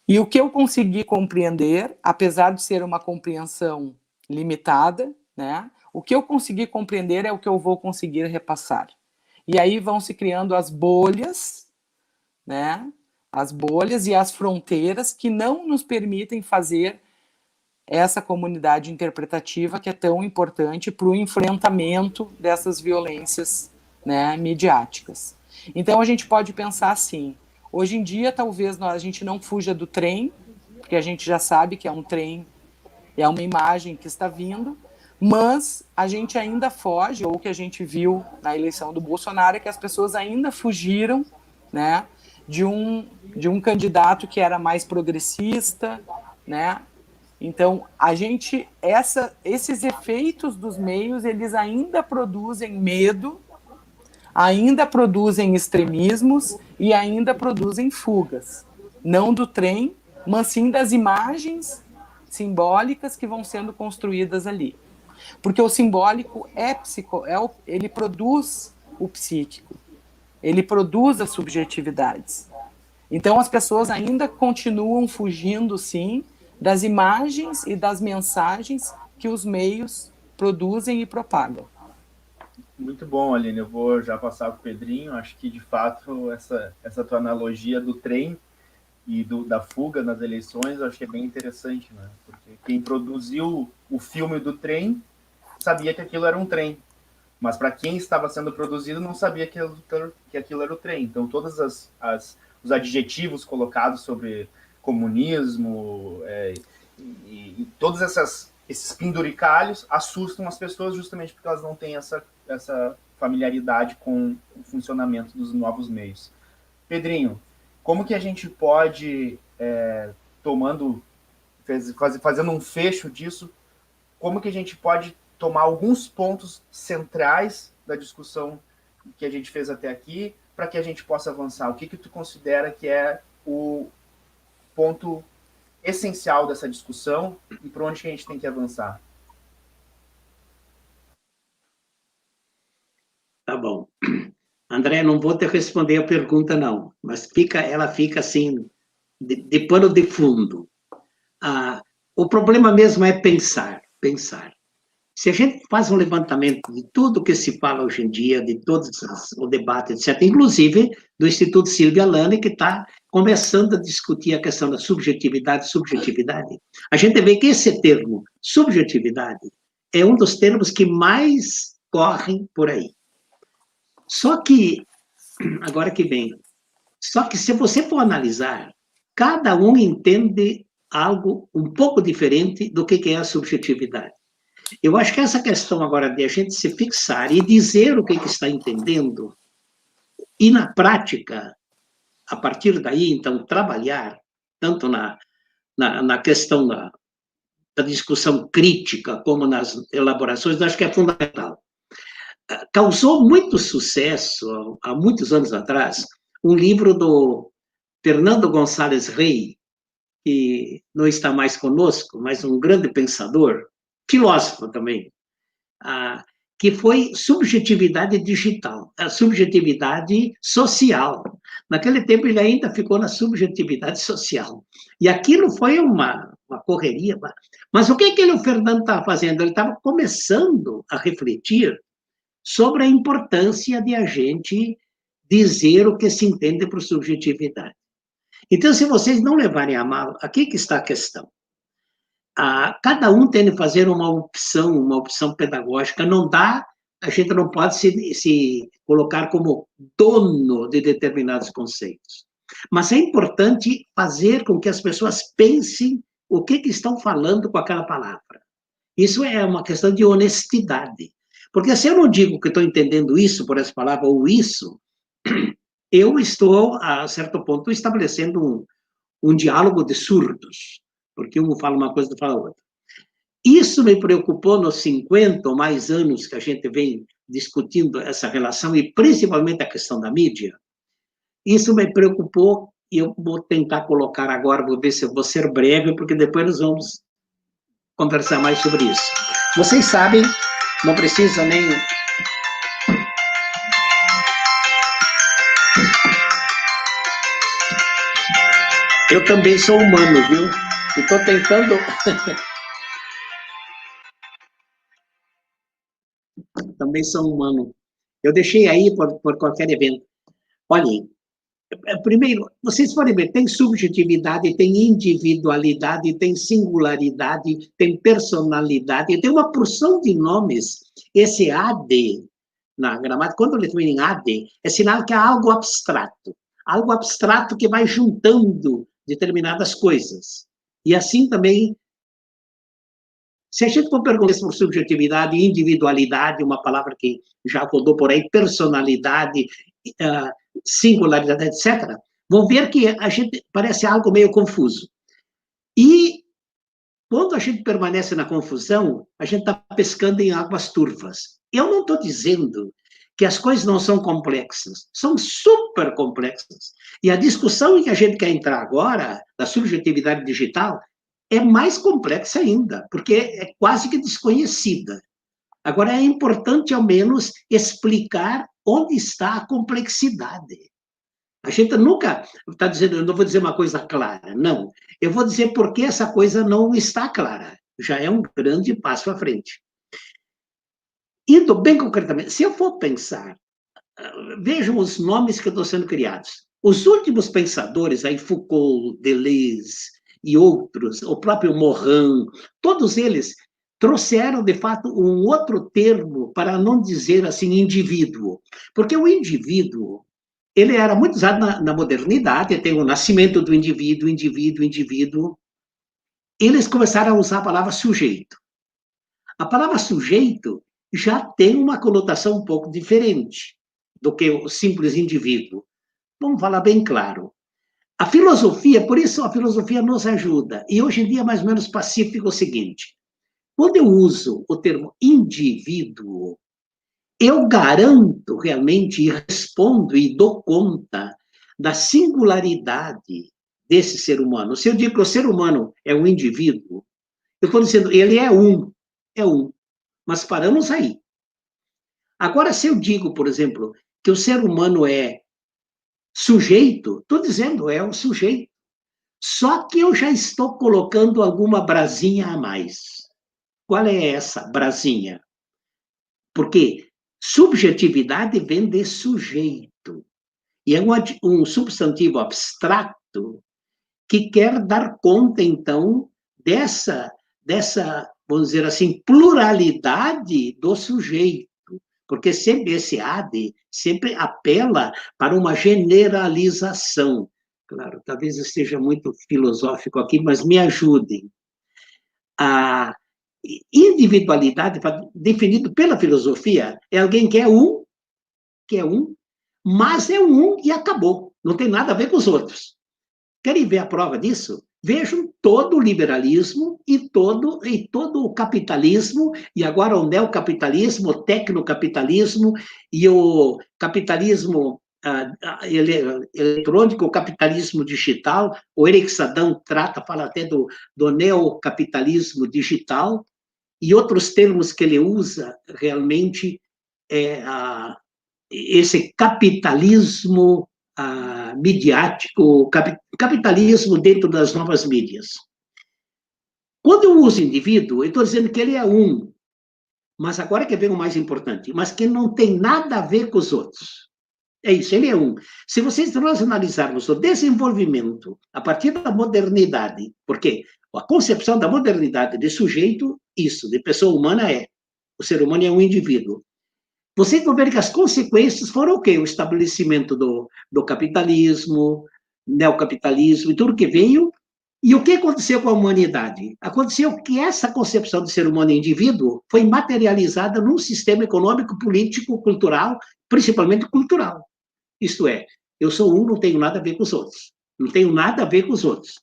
E o que eu consegui compreender, apesar de ser uma compreensão limitada, né, o que eu consegui compreender é o que eu vou conseguir repassar. E aí vão se criando as bolhas, né, as bolhas e as fronteiras que não nos permitem fazer essa comunidade interpretativa que é tão importante para o enfrentamento dessas violências, né, midiáticas. Então a gente pode pensar assim, hoje em dia talvez a gente não fuja do trem, porque a gente já sabe que é um trem, é uma imagem que está vindo, mas a gente ainda foge, ou o que a gente viu na eleição do Bolsonaro é que as pessoas ainda fugiram, né, de um candidato que era mais progressista, né? Então, esses efeitos dos meios, eles ainda produzem medo, ainda produzem extremismos e ainda produzem fugas. Não do trem, mas sim das imagens simbólicas que vão sendo construídas ali. Porque o simbólico ele produz o psíquico, ele produz as subjetividades. Então, as pessoas ainda continuam fugindo, sim, das imagens e das mensagens que os meios produzem e propagam. Muito bom, Aline. Eu vou já passar para o Pedrinho. Acho que, de fato, essa tua analogia do trem e da fuga nas eleições, eu acho que é bem interessante, né? Porque quem produziu o filme do trem sabia que aquilo era um trem, mas para quem estava sendo produzido não sabia que aquilo era o trem. Então, todos os adjetivos colocados sobre comunismo e todos esses penduricalhos assustam as pessoas justamente porque elas não têm essa familiaridade com o funcionamento dos novos meios. Pedrinho, como que a gente pode, fazendo um fecho disso, como que a gente pode tomar alguns pontos centrais da discussão que a gente fez até aqui para que a gente possa avançar? O que tu considera que é o ponto essencial dessa discussão e para onde que a gente tem que avançar? Tá bom. André, não vou te responder a pergunta, não, mas ela fica assim, de pano de fundo. O problema mesmo é pensar. Se a gente faz um levantamento de tudo que se fala hoje em dia, de todos o debate, etc., inclusive do Instituto Silvia Lane, que está começando a discutir a questão da subjetividade, a gente vê que esse termo, subjetividade, é um dos termos que mais correm por aí. Só que, agora que vem, se você for analisar, cada um entende algo um pouco diferente do que é a subjetividade. Eu acho que essa questão agora de a gente se fixar e dizer o que está entendendo, e na prática, a partir daí, então, trabalhar, tanto na questão da discussão crítica, como nas elaborações, acho que é fundamental. Causou muito sucesso, há muitos anos atrás, um livro do Fernando Gonçalves Rey, que não está mais conosco, mas um grande pensador, filósofo também, que foi subjetividade digital, a subjetividade social. Naquele tempo ele ainda ficou na subjetividade social. E aquilo foi uma correria. Mas o que o Fernando estava fazendo? Ele estava começando a refletir sobre a importância de a gente dizer o que se entende por subjetividade. Então, se vocês não levarem a mal, aqui que está a questão. Cada um tem de fazer uma opção pedagógica. Não dá, a gente não pode se colocar como dono de determinados conceitos. Mas é importante fazer com que as pessoas pensem o que estão falando com aquela palavra. Isso é uma questão de honestidade. Porque se eu não digo que estou entendendo isso por essa palavra ou isso, eu estou, a certo ponto, estabelecendo um diálogo de surdos, porque um fala uma coisa e outro fala outra. Isso me preocupou nos 50 ou mais anos que a gente vem discutindo essa relação, e principalmente a questão da mídia. Isso me preocupou, e eu vou tentar colocar agora, vou ver se eu vou ser breve, porque depois nós vamos conversar mais sobre isso. Vocês sabem, não precisa nem... Eu também sou humano, viu? E estou tentando... Também sou humano. Eu deixei aí por qualquer evento. Olhem, primeiro, vocês podem ver, tem subjetividade, tem individualidade, tem singularidade, tem personalidade, tem uma porção de nomes. Esse AD, na gramática, quando ele termina em AD, é sinal que é algo abstrato que vai juntando determinadas coisas. E assim também, se a gente for perguntar por subjetividade, individualidade, uma palavra que já rodou por aí, personalidade, singularidade, etc., vão ver que a gente parece algo meio confuso. E quando a gente permanece na confusão, a gente está pescando em águas turvas. Eu não estou dizendo que as coisas não são complexas, são super complexas. E a discussão em que a gente quer entrar agora, da subjetividade digital, é mais complexa ainda, porque é quase que desconhecida. Agora, é importante, ao menos, explicar onde está a complexidade. A gente nunca está dizendo, eu não vou dizer uma coisa clara, não. Eu vou dizer por que essa coisa não está clara. Já é um grande passo à frente. Indo bem concretamente, se eu for pensar, vejam os nomes que estão sendo criados. Os últimos pensadores, aí Foucault, Deleuze e outros, o próprio Morin, todos eles trouxeram, de fato, um outro termo para não dizer assim indivíduo. Porque o indivíduo, ele era muito usado na modernidade, tem o nascimento do indivíduo. Eles começaram a usar a palavra sujeito. A palavra sujeito já tem uma conotação um pouco diferente do que o simples indivíduo. Vamos falar bem claro. A filosofia, por isso a filosofia nos ajuda. E hoje em dia é mais ou menos pacífico o seguinte: quando eu uso o termo indivíduo, eu garanto realmente e respondo e dou conta da singularidade desse ser humano. Se eu digo que o ser humano é um indivíduo, eu estou dizendo, ele é um. Mas paramos aí. Agora, se eu digo, por exemplo, que o ser humano é sujeito, estou dizendo, é um sujeito. Só que eu já estou colocando alguma brasinha a mais. Qual é essa brasinha? Porque subjetividade vem de sujeito. E é um substantivo abstrato que quer dar conta, então, dessa, vamos dizer assim, pluralidade do sujeito. Porque sempre esse AD sempre apela para uma generalização. Claro, talvez esteja muito filosófico aqui, mas me ajudem. A individualidade, definido pela filosofia, é alguém que é um, mas é um e acabou. Não tem nada a ver com os outros. Querem ver a prova disso? Vejam todo o liberalismo e todo o capitalismo, e agora o neocapitalismo, o tecnocapitalismo e o capitalismo eletrônico, o capitalismo digital. O Eric Sadão fala até do neocapitalismo digital, e outros termos que ele usa realmente esse capitalismo midiático, capitalismo dentro das novas mídias. Quando eu uso indivíduo, eu estou dizendo que ele é um, mas agora que vem o mais importante, mas que não tem nada a ver com os outros. É isso, ele é um. Se nós analisarmos o desenvolvimento a partir da modernidade, porque a concepção da modernidade de sujeito, isso, de pessoa humana o ser humano é um indivíduo. Vocês vão ver que as consequências foram o quê? O estabelecimento do capitalismo, neocapitalismo e tudo que veio. E o que aconteceu com a humanidade? Aconteceu que essa concepção de ser humano e indivíduo foi materializada num sistema econômico, político, cultural, principalmente cultural. Isto é, eu sou um, não tenho nada a ver com os outros. Não tenho nada a ver com os outros.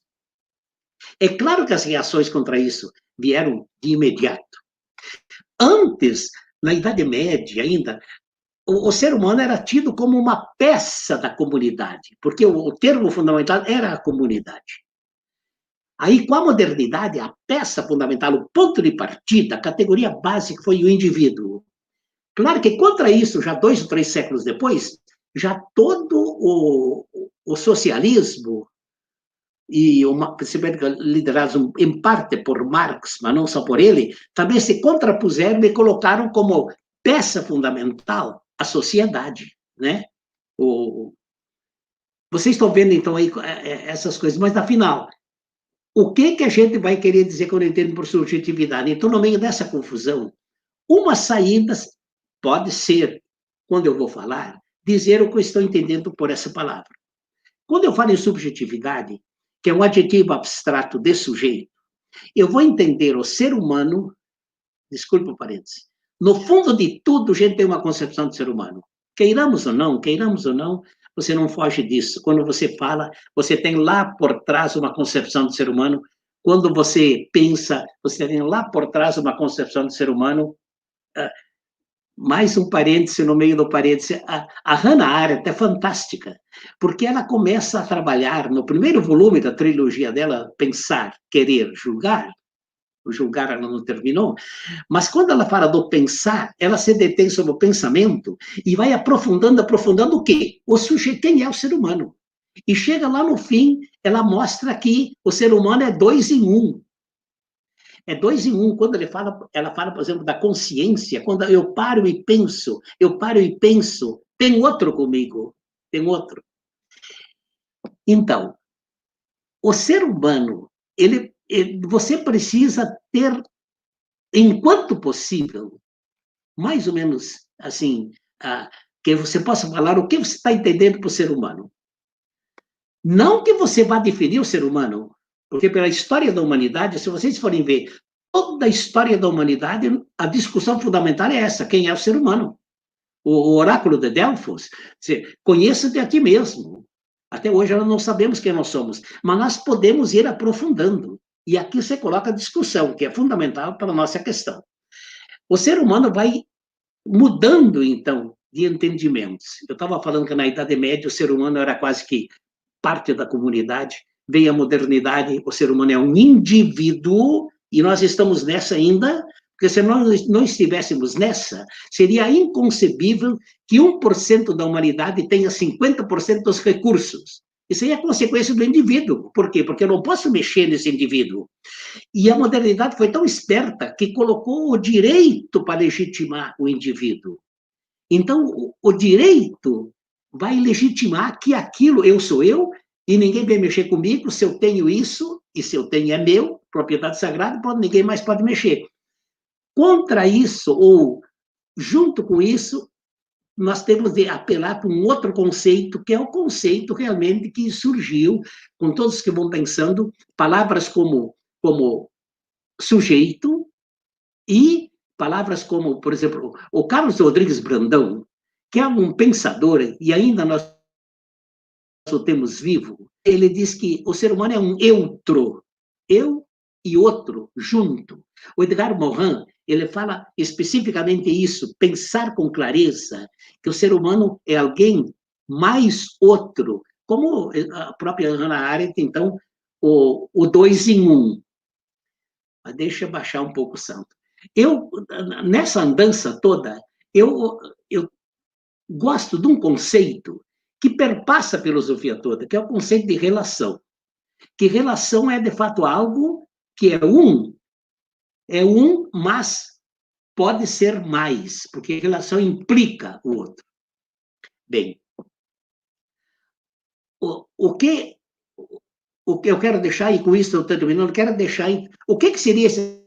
É claro que as reações contra isso vieram de imediato. Antes, na Idade Média ainda, o ser humano era tido como uma peça da comunidade, porque o termo fundamental era a comunidade. Aí, com a modernidade, a peça fundamental, o ponto de partida, a categoria básica foi o indivíduo. Claro que contra isso, já 2 ou 3 séculos depois, já todo o socialismo, principalmente liderados em parte por Marx, mas não só por ele, também se contrapuseram e colocaram como peça fundamental a sociedade, né? Vocês estão vendo, então, aí essas coisas, mas, afinal, o que a gente vai querer dizer quando entende por subjetividade? Então, no meio dessa confusão, uma saída pode ser, quando eu vou falar, dizer o que eu estou entendendo por essa palavra. Quando eu falo em subjetividade, que é um adjetivo abstrato de sujeito, eu vou entender o ser humano, desculpe o parênteses, no fundo de tudo, a gente tem uma concepção de ser humano. Queiramos ou não, você não foge disso. Quando você fala, você tem lá por trás uma concepção de ser humano. Quando você pensa, você tem lá por trás uma concepção de ser humano. Mais um parêntese no meio do parêntese. A Hannah Arendt é fantástica, porque ela começa a trabalhar, no primeiro volume da trilogia dela, Pensar, Querer, Julgar. O julgar ela não terminou, mas quando ela fala do pensar, ela se detém sobre o pensamento e vai aprofundando o quê? O sujeito, quem é o ser humano? E chega lá no fim, ela mostra que o ser humano é 2 em 1. É 2 em 1. Quando ela fala, por exemplo, da consciência, quando eu paro e penso, tem outro comigo, tem outro. Então, o ser humano, você precisa ter, enquanto possível, mais ou menos assim, que você possa falar o que você está entendendo por ser humano. Não que você vá definir o ser humano, porque pela história da humanidade, se vocês forem ver toda a história da humanidade, a discussão fundamental é essa: quem é o ser humano? O oráculo de Delfos, conheça-te a ti mesmo. Até hoje nós não sabemos quem nós somos, mas nós podemos ir aprofundando. E aqui você coloca a discussão, que é fundamental para a nossa questão. O ser humano vai mudando, então, de entendimentos. Eu estava falando que na Idade Média o ser humano era quase que parte da comunidade. Veio a modernidade, o ser humano é um indivíduo, e nós estamos nessa ainda, porque se nós não estivéssemos nessa, seria inconcebível que 1% da humanidade tenha 50% dos recursos. Isso aí é consequência do indivíduo. Por quê? Porque eu não posso mexer nesse indivíduo. E a modernidade foi tão esperta que colocou o direito para legitimar o indivíduo. Então, o direito vai legitimar que aquilo, eu sou eu, e ninguém vem mexer comigo, se eu tenho isso, e se eu tenho é meu, propriedade sagrada, ninguém mais pode mexer. Contra isso, ou junto com isso, nós temos de apelar para um outro conceito, que é o conceito realmente que surgiu, com todos que vão pensando, palavras como sujeito e palavras como, por exemplo, o Carlos Rodrigues Brandão, que é um pensador, e ainda nós o temos vivo, ele diz que o ser humano é um eutro, eu e outro, junto. O Edgar Morin, ele fala especificamente isso, pensar com clareza, que o ser humano é alguém mais outro, como a própria Hannah Arendt, então, o 2 em 1. Mas deixa eu baixar um pouco o santo. Nessa andança toda, eu gosto de um conceito que perpassa a filosofia toda, que é o conceito de relação. Que relação é, de fato, algo que é um, mas pode ser mais, porque relação implica o outro. Bem, o que eu quero deixar, e com isso eu estou terminando, quero deixar, o que seria esse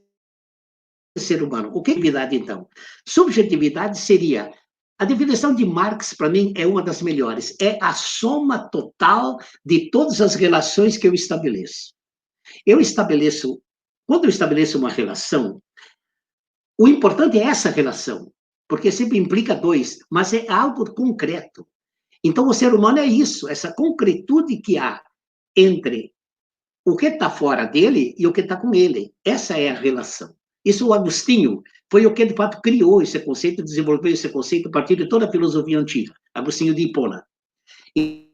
ser humano? O que é subjetividade, então? Subjetividade seria, a definição de Marx, para mim, é uma das melhores, é a soma total de todas as relações que eu estabeleço. Quando eu estabeleço uma relação, o importante é essa relação, porque sempre implica dois, mas é algo concreto. Então, o ser humano é isso, essa concretude que há entre o que está fora dele e o que está com ele. Essa é a relação. Isso o Agostinho foi o que, de fato, criou esse conceito, desenvolveu esse conceito a partir de toda a filosofia antiga, Agostinho de Hipona. E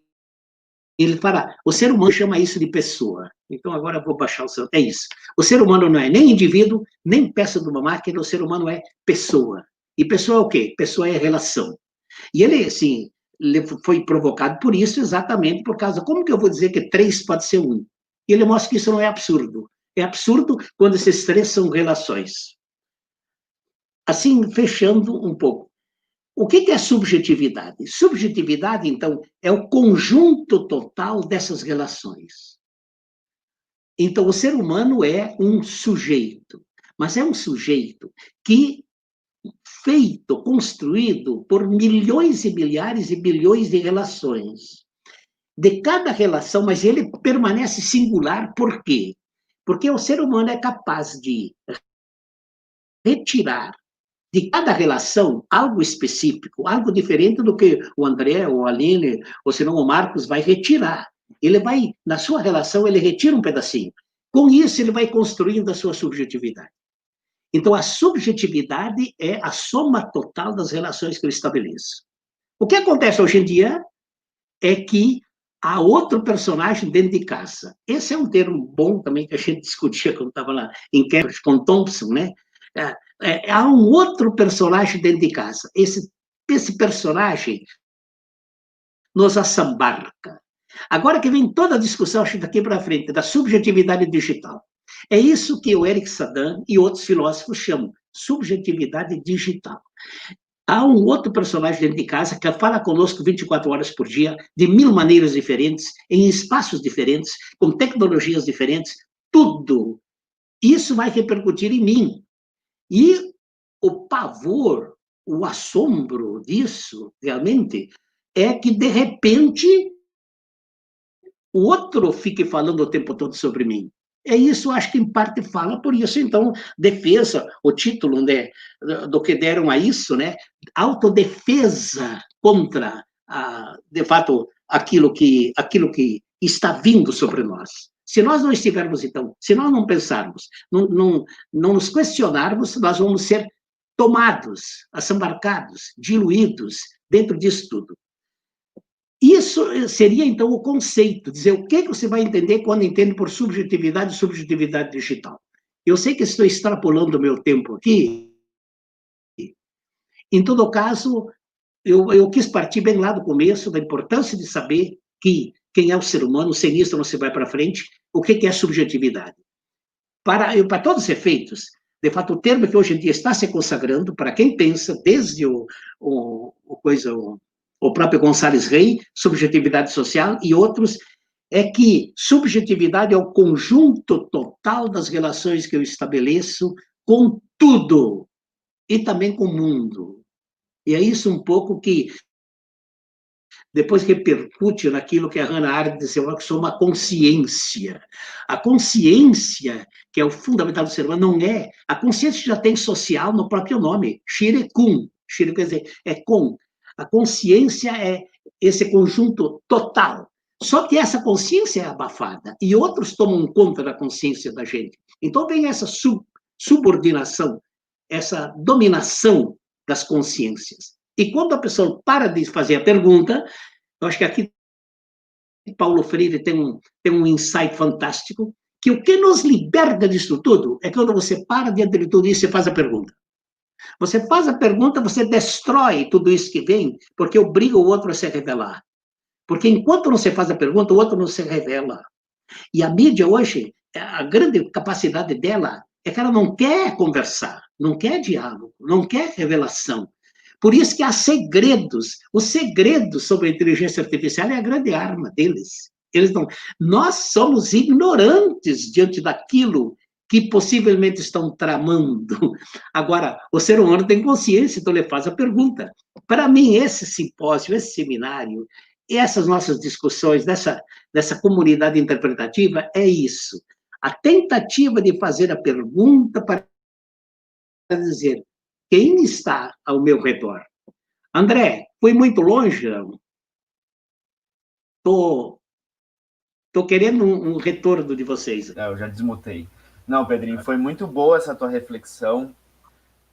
ele fala, o ser humano chama isso de pessoa. Então, agora eu vou baixar o seu... É isso. O ser humano não é nem indivíduo, nem peça de uma máquina, o ser humano é pessoa. E pessoa é o quê? Pessoa é relação. E ele, assim, foi provocado por isso, exatamente por causa... Como que eu vou dizer que 3 pode ser 1? E ele mostra que isso não é absurdo. É absurdo quando esses 3 são relações. Assim, fechando um pouco. O que é subjetividade? Subjetividade, então, é o conjunto total dessas relações. Então, o ser humano é um sujeito, mas é um sujeito que, feito, construído por milhões e milhares e bilhões de relações. De cada relação, mas ele permanece singular, por quê? Porque o ser humano é capaz de retirar de cada relação algo específico, algo diferente do que o André, ou a Aline, ou senão o Marcos vai retirar. Ele vai, na sua relação, ele retira um pedacinho. Com isso, ele vai construindo a sua subjetividade. Então, a subjetividade é a soma total das relações que eu estabeleço. O que acontece hoje em dia é que há outro personagem dentro de casa. Esse é um termo bom também que a gente discutia quando estava lá em Cambridge com Thompson, né? Há um outro personagem dentro de casa. Esse personagem nos assambarca. Agora que vem toda a discussão, acho que daqui para frente, da subjetividade digital. É isso que o Eric Saddam e outros filósofos chamam subjetividade digital. Há um outro personagem dentro de casa que fala conosco 24 horas por dia, de 1000 maneiras diferentes, em espaços diferentes, com tecnologias diferentes, tudo. Isso vai repercutir em mim. E o pavor, o assombro disso, realmente, é que, de repente, o outro fique falando o tempo todo sobre mim. É isso, acho que em parte fala, por isso, então, defesa, o título, né, do que deram a isso, né, autodefesa contra, de fato, aquilo que está vindo sobre nós. Se nós não estivermos, então, se nós não pensarmos, não nos questionarmos, nós vamos ser tomados, assambarcados, diluídos dentro disso tudo. Isso seria, então, o conceito, dizer o que você vai entender quando entende por subjetividade e subjetividade digital. Eu sei que estou extrapolando o meu tempo aqui. Em todo caso, eu quis partir bem lá do começo, da importância de saber que quem é o ser humano, sem isso não se vai para frente, o que é subjetividade. Para todos os efeitos, de fato, o termo que hoje em dia está se consagrando, para quem pensa, desde o próprio Gonçalves Rey, subjetividade social, e outros, é que subjetividade é o conjunto total das relações que eu estabeleço com tudo, e também com o mundo. E é isso um pouco que depois repercute naquilo que a Hannah Arendt dizia, que sou uma consciência. A consciência, que é o fundamental do ser humano, não é... A consciência já tem social no próprio nome, Shire-kun. Shire quer dizer, é com. A consciência é esse conjunto total. Só que essa consciência é abafada, e outros tomam conta da consciência da gente. Então vem essa subordinação, essa dominação das consciências. E quando a pessoa para de fazer a pergunta, eu acho que aqui Paulo Freire tem um insight fantástico, que o que nos liberta disso tudo é quando você para diante de tudo isso e faz a pergunta. Você faz a pergunta, você destrói tudo isso que vem, porque obriga o outro a se revelar. Porque enquanto não se faz a pergunta, o outro não se revela. E a mídia hoje, a grande capacidade dela é que ela não quer conversar, não quer diálogo, não quer revelação. Por isso que há segredos. O segredo sobre a inteligência artificial é a grande arma deles. Eles não... Nós somos ignorantes diante daquilo que possivelmente estão tramando. Agora, o ser humano tem consciência, então ele faz a pergunta. Para mim, esse simpósio, esse seminário, essas nossas discussões dessa comunidade interpretativa é isso. A tentativa de fazer a pergunta para dizer quem está ao meu redor. André, foi muito longe? Estou querendo um retorno de vocês. Eu já desmutei. Não, Pedrinho, foi muito boa essa tua reflexão,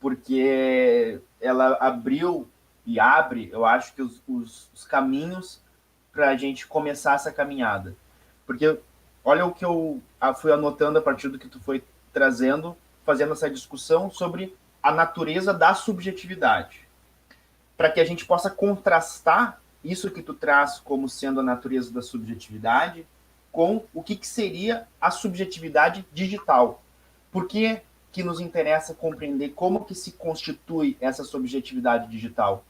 porque ela abriu e abre, eu acho que os caminhos para a gente começar essa caminhada. Porque olha o que eu fui anotando a partir do que tu foi trazendo, fazendo essa discussão sobre a natureza da subjetividade. Para que a gente possa contrastar isso que tu traz como sendo a natureza da subjetividade com o que seria a subjetividade digital. Por que que nos interessa compreender como que se constitui essa subjetividade digital?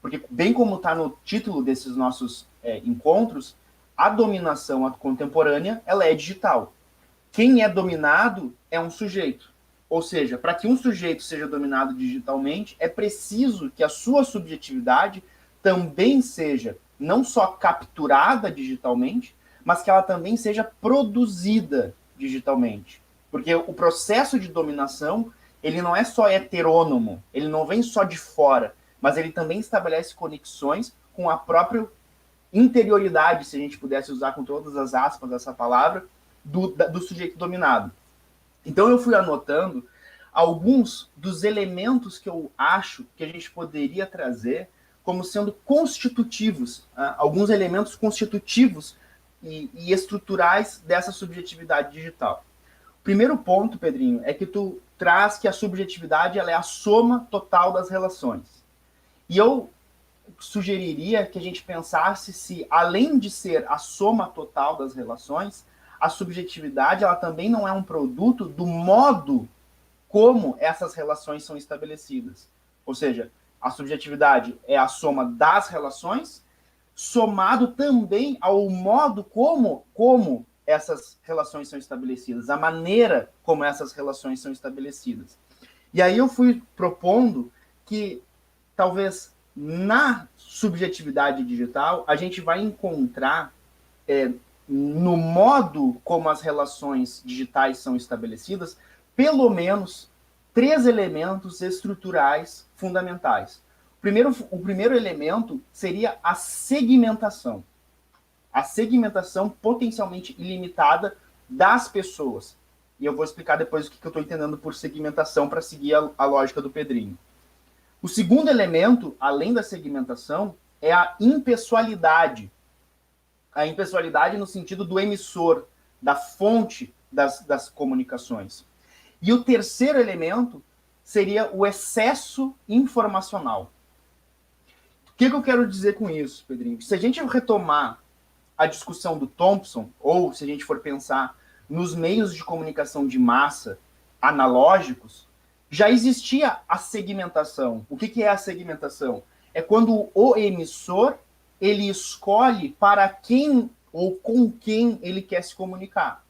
Porque, bem como está no título desses nossos encontros, a dominação contemporânea ela é digital. Quem é dominado é um sujeito. Ou seja, para que um sujeito seja dominado digitalmente, é preciso que a sua subjetividade também seja não só capturada digitalmente, mas que ela também seja produzida digitalmente. Porque o processo de dominação, ele não é só heterônomo, ele não vem só de fora, mas ele também estabelece conexões com a própria interioridade, se a gente pudesse usar com todas as aspas essa palavra, do sujeito dominado. Então eu fui anotando alguns dos elementos que eu acho que a gente poderia trazer como sendo constitutivos, alguns elementos constitutivos e estruturais dessa subjetividade digital. O primeiro ponto, Pedrinho, é que tu traz que a subjetividade ela é a soma total das relações. E eu sugeriria que a gente pensasse se, além de ser a soma total das relações, a subjetividade ela também não é um produto do modo como essas relações são estabelecidas. Ou seja, a subjetividade é a soma das relações, somado também ao modo como essas relações são estabelecidas, a maneira como essas relações são estabelecidas. E aí eu fui propondo que, talvez, na subjetividade digital, a gente vai encontrar, no modo como as relações digitais são estabelecidas, pelo menos 3 elementos estruturais fundamentais. O primeiro elemento seria a segmentação. A segmentação potencialmente ilimitada das pessoas. E eu vou explicar depois o que eu estou entendendo por segmentação para seguir a lógica do Pedrinho. O segundo elemento, além da segmentação, é a impessoalidade. A impessoalidade no sentido do emissor, da fonte das comunicações. E o terceiro elemento seria o excesso informacional. O que eu quero dizer com isso, Pedrinho? Se a gente retomar a discussão do Thompson, ou se a gente for pensar nos meios de comunicação de massa analógicos, já existia a segmentação. O que é a segmentação? É quando o emissor ele escolhe para quem ou com quem ele quer se comunicar.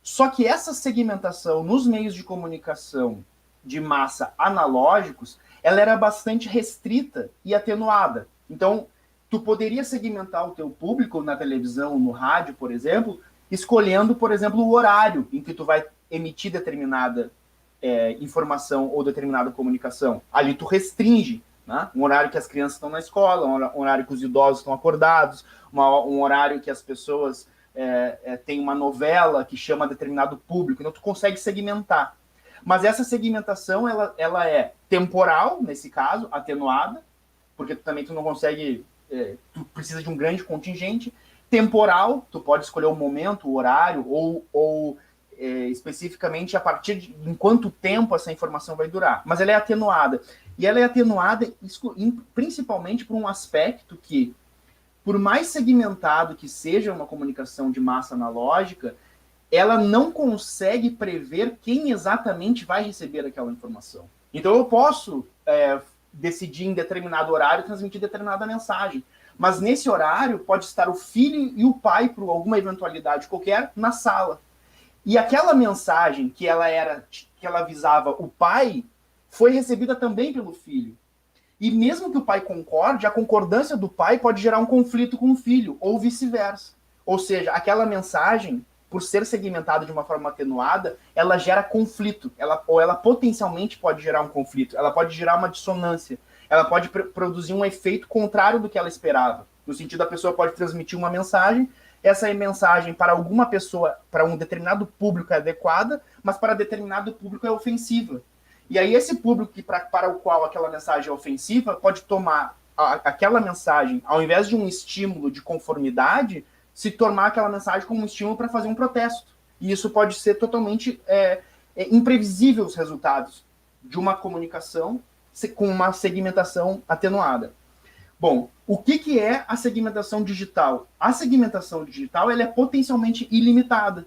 Só que essa segmentação nos meios de comunicação de massa analógicos, ela era bastante restrita e atenuada. Então, tu poderia segmentar o teu público na televisão, no rádio, por exemplo, escolhendo, por exemplo, o horário em que tu vai emitir determinada informação ou determinada comunicação. Ali tu restringe, né? Um horário que as crianças estão na escola, um horário que os idosos estão acordados, um horário que as pessoas têm uma novela que chama determinado público. Então tu consegue segmentar. Mas essa segmentação ela é temporal, nesse caso, atenuada, porque tu não consegue... tu precisa de um grande contingente. Temporal, tu pode escolher o momento, o horário, ou especificamente a partir de em quanto tempo essa informação vai durar. Mas ela é atenuada. E ela é atenuada principalmente por um aspecto que por mais segmentado que seja uma comunicação de massa analógica, ela não consegue prever quem exatamente vai receber aquela informação. Então eu posso decidir em determinado horário transmitir determinada mensagem, mas nesse horário pode estar o filho e o pai, por alguma eventualidade qualquer, na sala. E aquela mensagem que ela visava o pai foi recebida também pelo filho. E mesmo que o pai concorde, a concordância do pai pode gerar um conflito com o filho, ou vice-versa. Ou seja, aquela mensagem, por ser segmentada de uma forma atenuada, ela gera conflito, ou ela potencialmente pode gerar um conflito, ela pode gerar uma dissonância, ela pode produzir um efeito contrário do que ela esperava. No sentido, a pessoa pode transmitir uma mensagem, essa mensagem para alguma pessoa, para um determinado público é adequada, mas para determinado público é ofensiva. E aí esse público para o qual aquela mensagem é ofensiva pode tomar aquela mensagem, ao invés de um estímulo de conformidade, se tornar aquela mensagem como um estímulo para fazer um protesto. E isso pode ser totalmente imprevisível os resultados de uma comunicação com uma segmentação atenuada. Bom, o que é a segmentação digital? A segmentação digital ela é potencialmente ilimitada,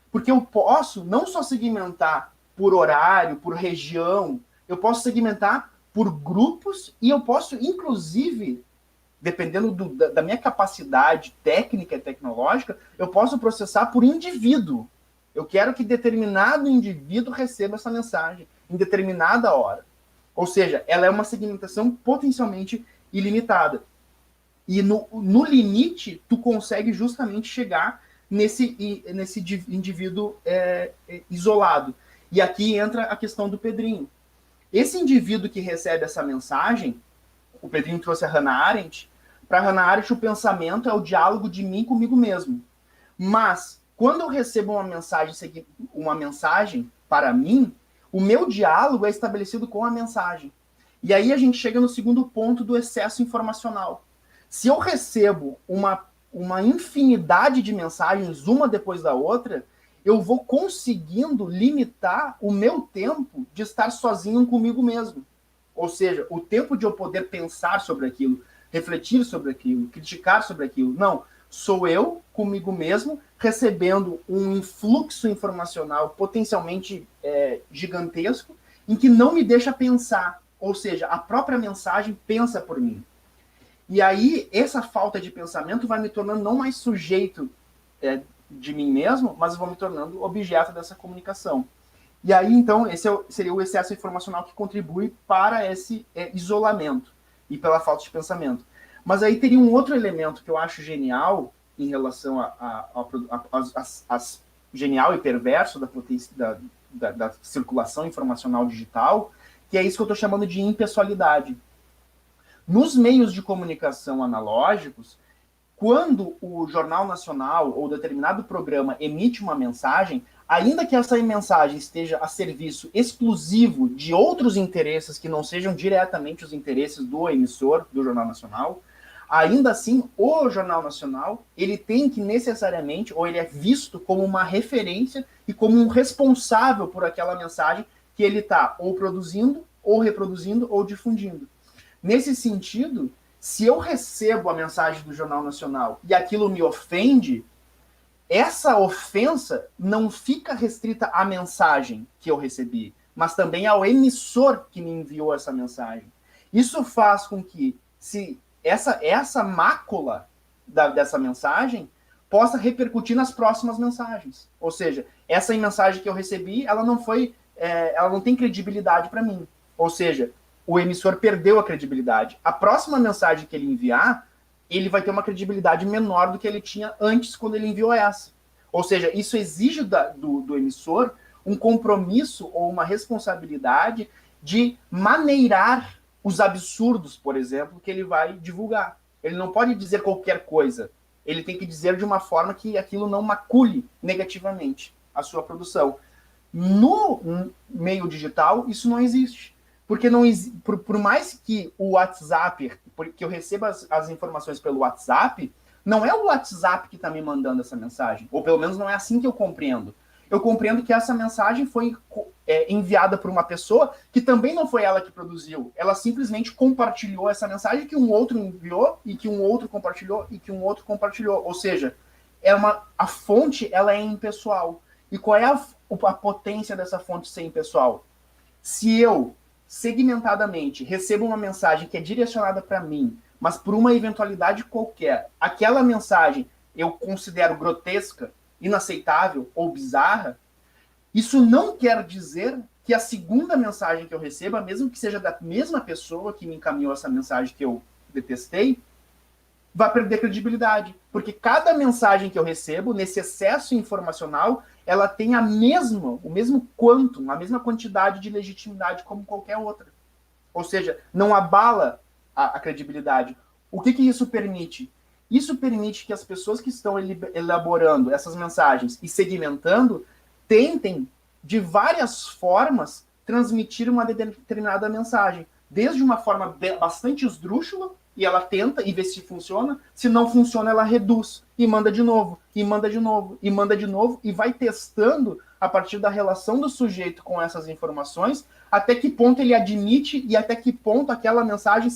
porque eu posso não só segmentar por horário, por região, eu posso segmentar por grupos e eu posso, inclusive, dependendo da minha capacidade técnica e tecnológica, eu posso processar por indivíduo. Eu quero que determinado indivíduo receba essa mensagem em determinada hora. Ou seja, ela é uma segmentação potencialmente ilimitada. E no limite, tu consegue justamente chegar nesse indivíduo isolado. E aqui entra a questão do Pedrinho. Esse indivíduo que recebe essa mensagem, o Pedrinho trouxe a Hannah Arendt, para Hannah Arendt o pensamento é o diálogo de mim comigo mesmo. Mas, quando eu recebo uma mensagem para mim, o meu diálogo é estabelecido com a mensagem. E aí a gente chega no segundo ponto do excesso informacional. Se eu recebo uma infinidade de mensagens, uma depois da outra, eu vou conseguindo limitar o meu tempo de estar sozinho comigo mesmo. Ou seja, o tempo de eu poder pensar sobre aquilo, refletir sobre aquilo, criticar sobre aquilo. Não, sou eu comigo mesmo recebendo um influxo informacional potencialmente gigantesco em que não me deixa pensar. Ou seja, a própria mensagem pensa por mim. E aí, essa falta de pensamento vai me tornando não mais sujeito de mim mesmo, mas eu vou me tornando objeto dessa comunicação. E aí, então, esse seria o excesso informacional que contribui para esse isolamento e pela falta de pensamento. Mas aí teria um outro elemento que eu acho genial em relação genial e perverso da circulação informacional digital, que é isso que eu estou chamando de impessoalidade. Nos meios de comunicação analógicos, quando o Jornal Nacional ou determinado programa emite uma mensagem, ainda que essa mensagem esteja a serviço exclusivo de outros interesses que não sejam diretamente os interesses do emissor do Jornal Nacional, ainda assim, o Jornal Nacional, ele tem que necessariamente, ou ele é visto como uma referência e como um responsável por aquela mensagem que ele está ou produzindo, ou reproduzindo, ou difundindo. Nesse sentido, se eu recebo a mensagem do Jornal Nacional e aquilo me ofende, essa ofensa não fica restrita à mensagem que eu recebi, mas também ao emissor que me enviou essa mensagem. Isso faz com que se essa mácula dessa mensagem possa repercutir nas próximas mensagens. Ou seja, essa mensagem que eu recebi, ela não tem credibilidade para mim. Ou seja, o emissor perdeu a credibilidade. A próxima mensagem que ele enviar, ele vai ter uma credibilidade menor do que ele tinha antes quando ele enviou essa. Ou seja, isso exige do emissor um compromisso ou uma responsabilidade de maneirar os absurdos, por exemplo, que ele vai divulgar. Ele não pode dizer qualquer coisa. Ele tem que dizer de uma forma que aquilo não macule negativamente a sua produção. No meio digital, isso não existe. Porque por mais que o WhatsApp, que eu receba as informações pelo WhatsApp, não é o WhatsApp que está me mandando essa mensagem. Ou pelo menos não é assim que eu compreendo. eu compreendo que essa mensagem foi enviada por uma pessoa que também não foi ela que produziu. Ela simplesmente compartilhou essa mensagem que um outro enviou, e que um outro compartilhou, e que um outro compartilhou. Ou seja, a fonte ela é impessoal. E qual é a potência dessa fonte ser impessoal? Se eu, segmentadamente, recebo uma mensagem que é direcionada para mim, mas por uma eventualidade qualquer, aquela mensagem eu considero grotesca, inaceitável ou bizarra, isso não quer dizer que a segunda mensagem que eu receba, mesmo que seja da mesma pessoa que me encaminhou essa mensagem que eu detestei, vai perder credibilidade. Porque cada mensagem que eu recebo, nesse excesso informacional, ela tem o mesmo quantum, a mesma quantidade de legitimidade como qualquer outra. Ou seja, não abala a credibilidade. O que isso permite? Isso permite que as pessoas que estão elaborando essas mensagens e segmentando tentem, de várias formas, transmitir uma determinada mensagem. Desde uma forma bastante esdrúxula, e ela tenta e vê se funciona. Se não funciona, ela reduz e manda de novo, e manda de novo, e manda de novo, e vai testando a partir da relação do sujeito com essas informações, até que ponto ele admite e até que ponto aquela mensagem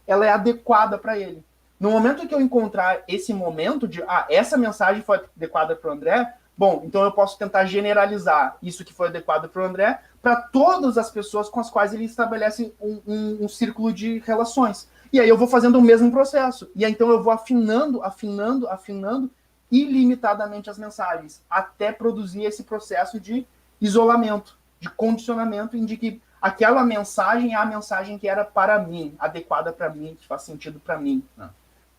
ela é adequada para ele. No momento que eu encontrar esse momento de, essa mensagem foi adequada para o André, bom, então eu posso tentar generalizar isso que foi adequado para o André para todas as pessoas com as quais ele estabelece um círculo de relações. E aí eu vou fazendo o mesmo processo. E aí, então eu vou afinando ilimitadamente as mensagens, até produzir esse processo de isolamento, de condicionamento, em que aquela mensagem é a mensagem que era para mim, adequada para mim, que faz sentido para mim.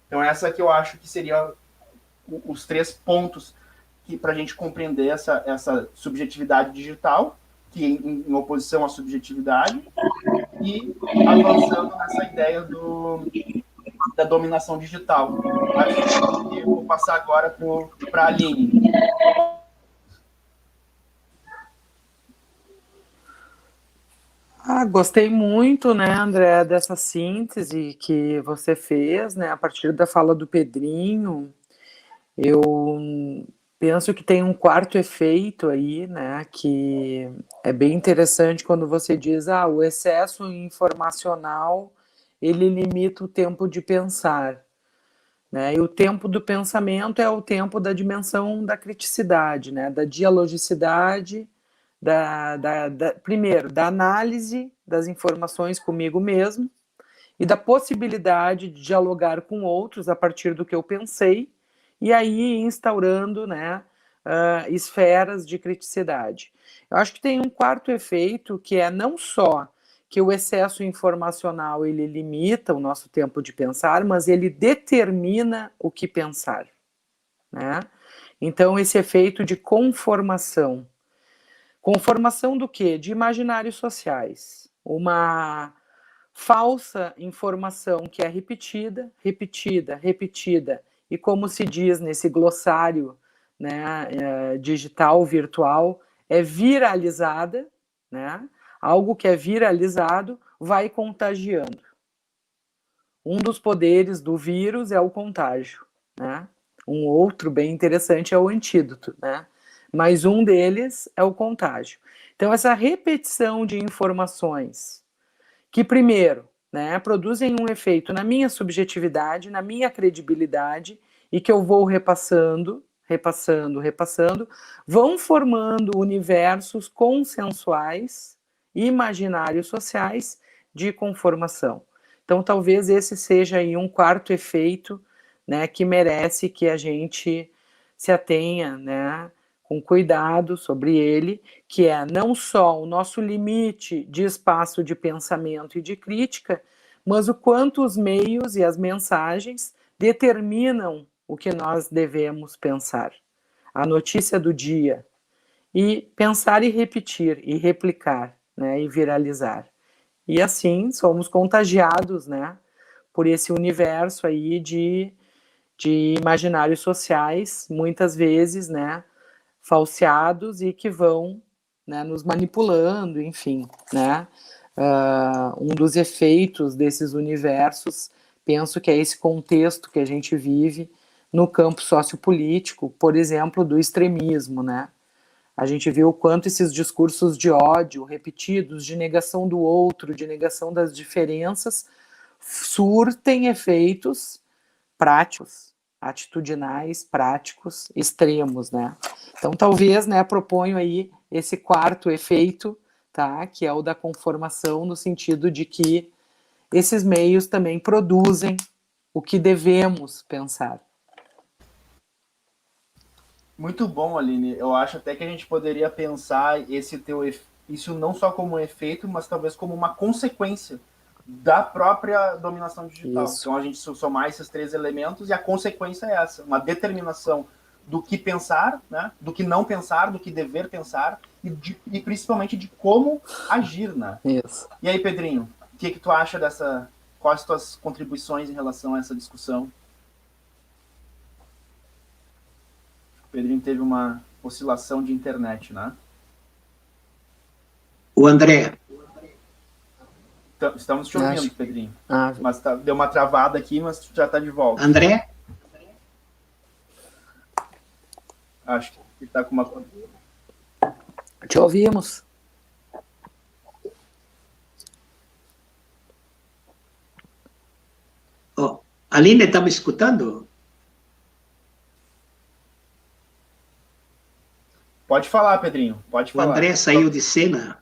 Então essa que eu acho que seria os 3 pontos para a gente compreender essa subjetividade digital, que em oposição à subjetividade, e avançando nessa ideia da dominação digital. Acho que eu vou passar agora para a Aline. Gostei muito, né, André, dessa síntese que você fez, né, a partir da fala do Pedrinho. Eu penso que tem um quarto efeito aí, né, que é bem interessante quando você diz, o excesso informacional, ele limita o tempo de pensar, né, e o tempo do pensamento é o tempo da dimensão da criticidade, né, da dialogicidade, primeiro, da análise das informações comigo mesmo e da possibilidade de dialogar com outros a partir do que eu pensei, e aí instaurando, né, esferas de criticidade. Eu acho que tem um quarto efeito, que é não só que o excesso informacional ele limita o nosso tempo de pensar, mas ele determina o que pensar, né? Então, esse efeito de conformação. Conformação do quê? De imaginários sociais. Uma falsa informação que é repetida, e como se diz nesse glossário, né, digital, virtual, é viralizada, né? Algo que é viralizado vai contagiando. Um dos poderes do vírus é o contágio, né? Um outro bem interessante é o antídoto, né? Mas um deles é o contágio. Então, essa repetição de informações que, primeiro, né, produzem um efeito na minha subjetividade, na minha credibilidade, e que eu vou repassando, vão formando universos consensuais, imaginários sociais de conformação. Então, talvez esse seja aí um quarto efeito, né, que merece que a gente se atenha, né, com cuidado sobre ele, que é não só o nosso limite de espaço de pensamento e de crítica, mas o quanto os meios e as mensagens determinam o que nós devemos pensar. A notícia do dia. E pensar e repetir, e replicar, né, e viralizar. E assim somos contagiados, né, por esse universo aí de imaginários sociais, muitas vezes, né, falseados e que vão, né, nos manipulando, enfim, né. Um dos efeitos desses universos, penso que é esse contexto que a gente vive no campo sociopolítico, por exemplo, do extremismo, né. A gente viu o quanto esses discursos de ódio repetidos, de negação do outro, de negação das diferenças, surtem efeitos práticos, atitudinais, práticos, extremos, né? Então, talvez, né, proponho aí esse quarto efeito, tá? Que é o da conformação, no sentido de que esses meios também produzem o que devemos pensar. Muito bom, Aline. Eu acho até que a gente poderia pensar isso não só como um efeito, mas talvez como uma consequência da própria dominação digital. Isso. Então a gente somar esses 3 elementos e a consequência é essa, uma determinação do que pensar, né? Do que não pensar, do que dever pensar e principalmente de como agir, né? Isso. E aí, Pedrinho, o que tu acha dessa? Quais as tuas contribuições em relação a essa discussão? O Pedrinho teve uma oscilação de internet, né? O André. Estamos te ouvindo, Pedrinho. Mas deu uma travada aqui, mas tu já está de volta. André? Acho que ele está com uma... Te ouvimos. Oh, Aline, está me escutando? Pode falar, Pedrinho. Pode falar. O André saiu de cena.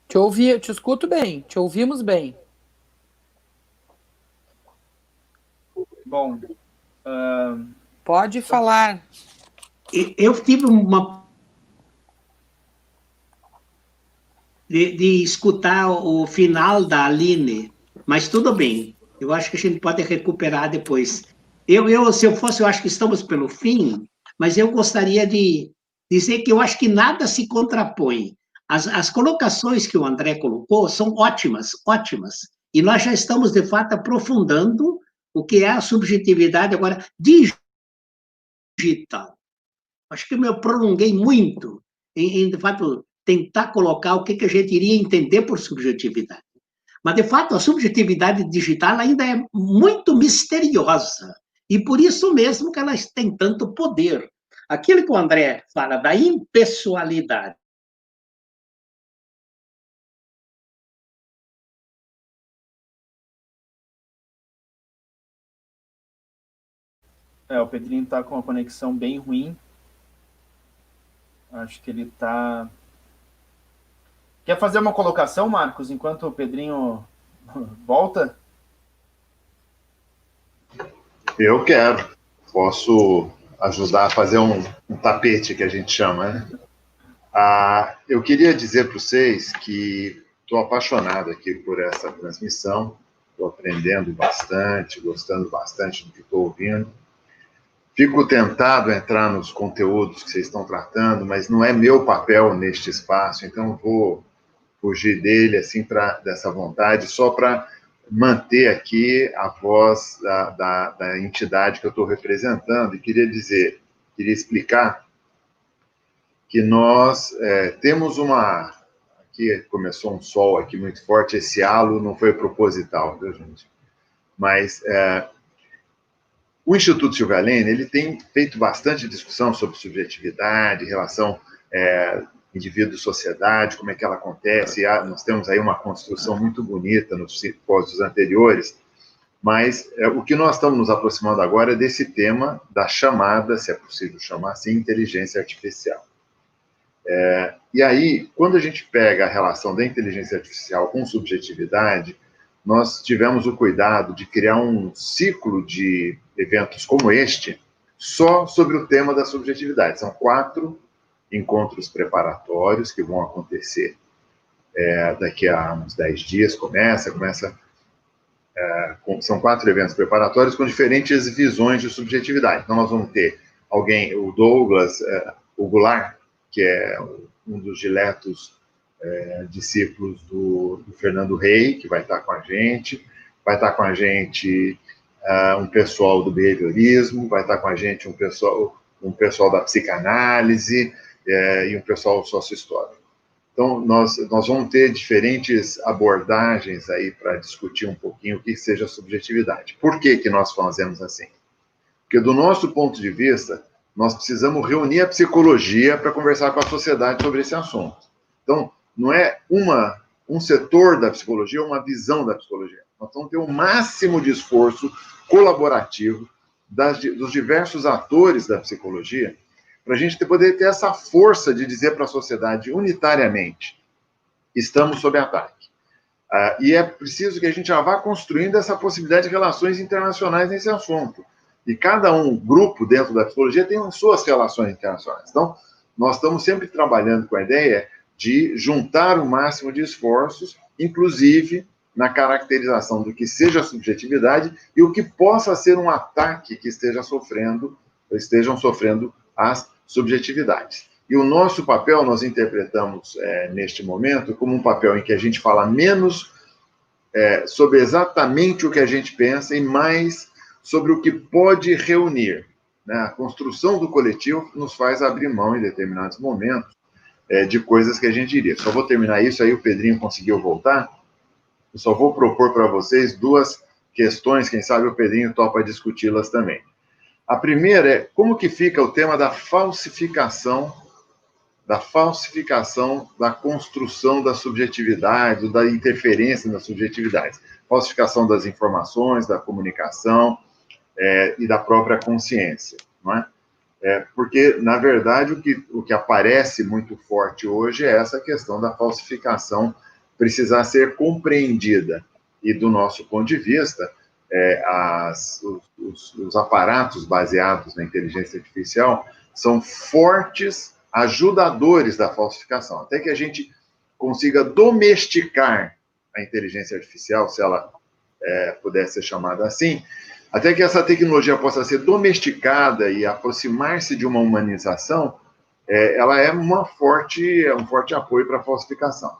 Te escuto bem, te ouvimos bem. Bom, pode falar. Eu tive uma... De escutar o final da Aline, mas tudo bem. Eu acho que a gente pode recuperar depois. Se eu fosse, eu acho que estamos pelo fim, mas eu gostaria de dizer que eu acho que nada se contrapõe. As colocações que o André colocou são ótimas, ótimas. E nós já estamos, de fato, aprofundando o que é a subjetividade agora digital. Acho que eu me prolonguei muito em, de fato, tentar colocar o que a gente iria entender por subjetividade. Mas, de fato, a subjetividade digital ainda é muito misteriosa. E por isso mesmo que ela tem tanto poder. Aquilo que o André fala da impessoalidade, o Pedrinho está com uma conexão bem ruim. Acho que ele está... Quer fazer uma colocação, Marcos, enquanto o Pedrinho volta? Eu quero. Posso ajudar a fazer um tapete, que a gente chama, né? Eu queria dizer para vocês que estou apaixonado aqui por essa transmissão. Estou aprendendo bastante, gostando bastante do que estou ouvindo. Fico tentado a entrar nos conteúdos que vocês estão tratando, mas não é meu papel neste espaço, então vou fugir dele, assim, dessa vontade, só para manter aqui a voz da entidade que eu estou representando. E queria explicar que nós temos aqui começou um sol aqui muito forte, esse halo não foi proposital, viu, gente? Mas o Instituto Silvia Lane, ele tem feito bastante discussão sobre subjetividade, relação indivíduo-sociedade, como é que ela acontece. Nós temos aí uma construção muito bonita nos simpósios anteriores, mas o que nós estamos nos aproximando agora é desse tema da chamada, se é possível chamar assim, inteligência artificial. E aí, quando a gente pega a relação da inteligência artificial com subjetividade, nós tivemos o cuidado de criar um ciclo de eventos como este, só sobre o tema da subjetividade. São 4 encontros preparatórios que vão acontecer daqui a uns 10 dias, são 4 eventos preparatórios com diferentes visões de subjetividade. Então, nós vamos ter o Douglas, o Goulart, que é um dos diletos discípulos do Fernando Rey, que vai estar com a gente. Vai estar com a gente um pessoal do behaviorismo, vai estar com a gente um pessoal da psicanálise e um pessoal sócio-histórico. Então, nós vamos ter diferentes abordagens aí para discutir um pouquinho o que seja subjetividade. Por que nós fazemos assim? Porque, do nosso ponto de vista, nós precisamos reunir a psicologia para conversar com a sociedade sobre esse assunto. Então, não é um setor da psicologia, é uma visão da psicologia. Nós vamos ter o máximo de esforço colaborativo dos diversos atores da psicologia para a gente poder ter essa força de dizer para a sociedade unitariamente: estamos sob ataque. E é preciso que a gente já vá construindo essa possibilidade de relações internacionais nesse assunto. E cada grupo dentro da psicologia tem as suas relações internacionais. Então, nós estamos sempre trabalhando com a ideia de juntar o máximo de esforços, inclusive na caracterização do que seja a subjetividade e o que possa ser um ataque que estejam sofrendo as subjetividades. E o nosso papel, nós interpretamos neste momento como um papel em que a gente fala menos sobre exatamente o que a gente pensa e mais sobre o que pode reunir. Né? A construção do coletivo nos faz abrir mão, em determinados momentos, de coisas que a gente diria. Só vou terminar isso, aí o Pedrinho conseguiu voltar. Eu só vou propor para vocês 2 questões, quem sabe o Pedrinho topa discuti-las também. A primeira é como que fica o tema da falsificação da construção da subjetividade, da interferência nas subjetividades. Falsificação das informações, da comunicação e da própria consciência, não é? Porque, na verdade, o que aparece muito forte hoje é essa questão da falsificação precisar ser compreendida. E, do nosso ponto de vista, os aparatos baseados na inteligência artificial são fortes ajudadores da falsificação. Até que a gente consiga domesticar a inteligência artificial, se ela pudesse ser chamada assim, até que essa tecnologia possa ser domesticada e aproximar-se de uma humanização, ela é um forte apoio para a falsificação.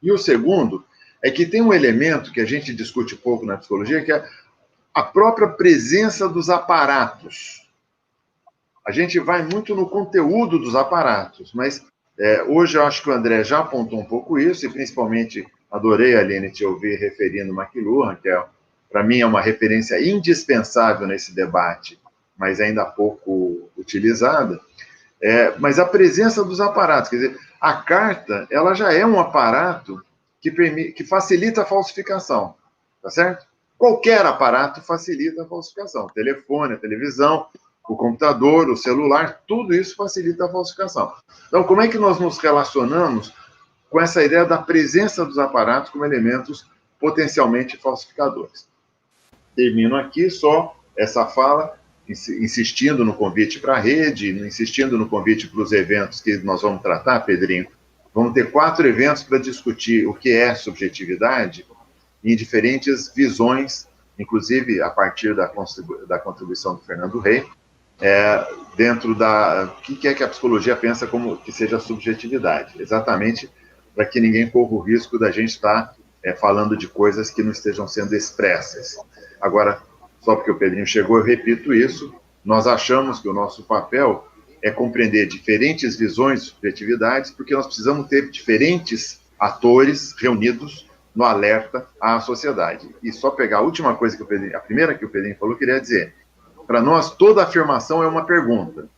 E o segundo é que tem um elemento que a gente discute pouco na psicologia, que é a própria presença dos aparatos. A gente vai muito no conteúdo dos aparatos, mas hoje eu acho que o André já apontou um pouco isso, e principalmente adorei, Aline, te ouvir referindo McLuhan, que para mim é uma referência indispensável nesse debate, mas ainda pouco utilizada. Mas a presença dos aparatos, quer dizer, a carta, ela já é um aparato que facilita a falsificação, tá certo? Qualquer aparato facilita a falsificação. O telefone, a televisão, o computador, o celular, tudo isso facilita a falsificação. Então, como é que nós nos relacionamos com essa ideia da presença dos aparatos como elementos potencialmente falsificadores? Termino aqui só essa fala, insistindo no convite para a rede, insistindo no convite para os eventos que nós vamos tratar, Pedrinho. Vamos ter 4 eventos para discutir o que é subjetividade em diferentes visões, inclusive a partir da contribuição do Fernando Rey, dentro o que é que a psicologia pensa como que seja a subjetividade, exatamente para que ninguém corra o risco da gente estar falando de coisas que não estejam sendo expressas. Agora, só porque o Pedrinho chegou, eu repito isso, nós achamos que o nosso papel é compreender diferentes visões de subjetividades, porque nós precisamos ter diferentes atores reunidos no alerta à sociedade. E só pegar a última coisa que a primeira que o Pedrinho falou, eu queria dizer, para nós, toda afirmação é uma pergunta.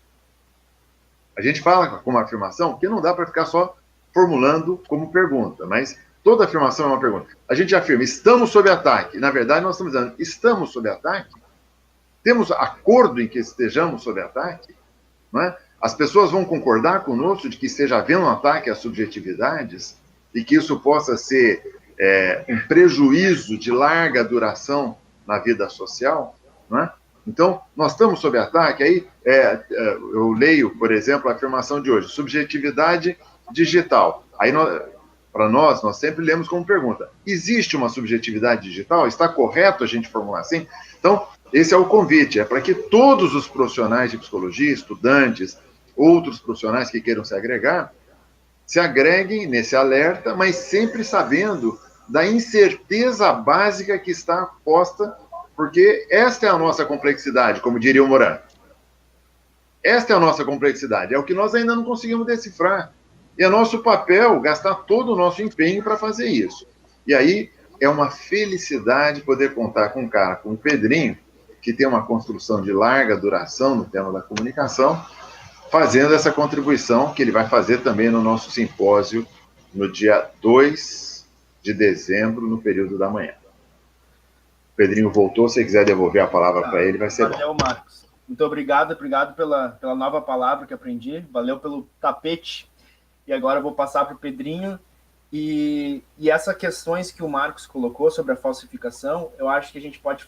A gente fala como afirmação, porque não dá para ficar só formulando como pergunta, mas toda afirmação é uma pergunta. A gente afirma, estamos sob ataque. Na verdade, nós estamos dizendo, estamos sob ataque? Temos acordo em que estejamos sob ataque? Não é? As pessoas vão concordar conosco de que esteja havendo um ataque às subjetividades e que isso possa ser um prejuízo de larga duração na vida social? Não é? Então, nós estamos sob ataque. Aí, eu leio, por exemplo, a afirmação de hoje, subjetividade digital. Aí, para nós sempre lemos como pergunta, existe uma subjetividade digital? Está correto a gente formular assim? Então, esse é o convite, para que todos os profissionais de psicologia, estudantes, outros profissionais que queiram se agregar, se agreguem nesse alerta, mas sempre sabendo da incerteza básica que está posta, porque esta é a nossa complexidade, como diria o Moran. Esta é a nossa complexidade, é o que nós ainda não conseguimos decifrar. E é nosso papel gastar todo o nosso empenho para fazer isso. E aí é uma felicidade poder contar com um cara como o Pedrinho, que tem uma construção de larga duração no tema da comunicação, fazendo essa contribuição que ele vai fazer também no nosso simpósio no dia 2 de dezembro, no período da manhã. O Pedrinho voltou, se quiser devolver a palavra para ele, vai ser bom. Valeu, Marcos. Muito obrigado pela nova palavra que aprendi, valeu pelo tapete. E agora eu vou passar para o Pedrinho. E essas questões que o Marcos colocou sobre a falsificação, eu acho que a gente pode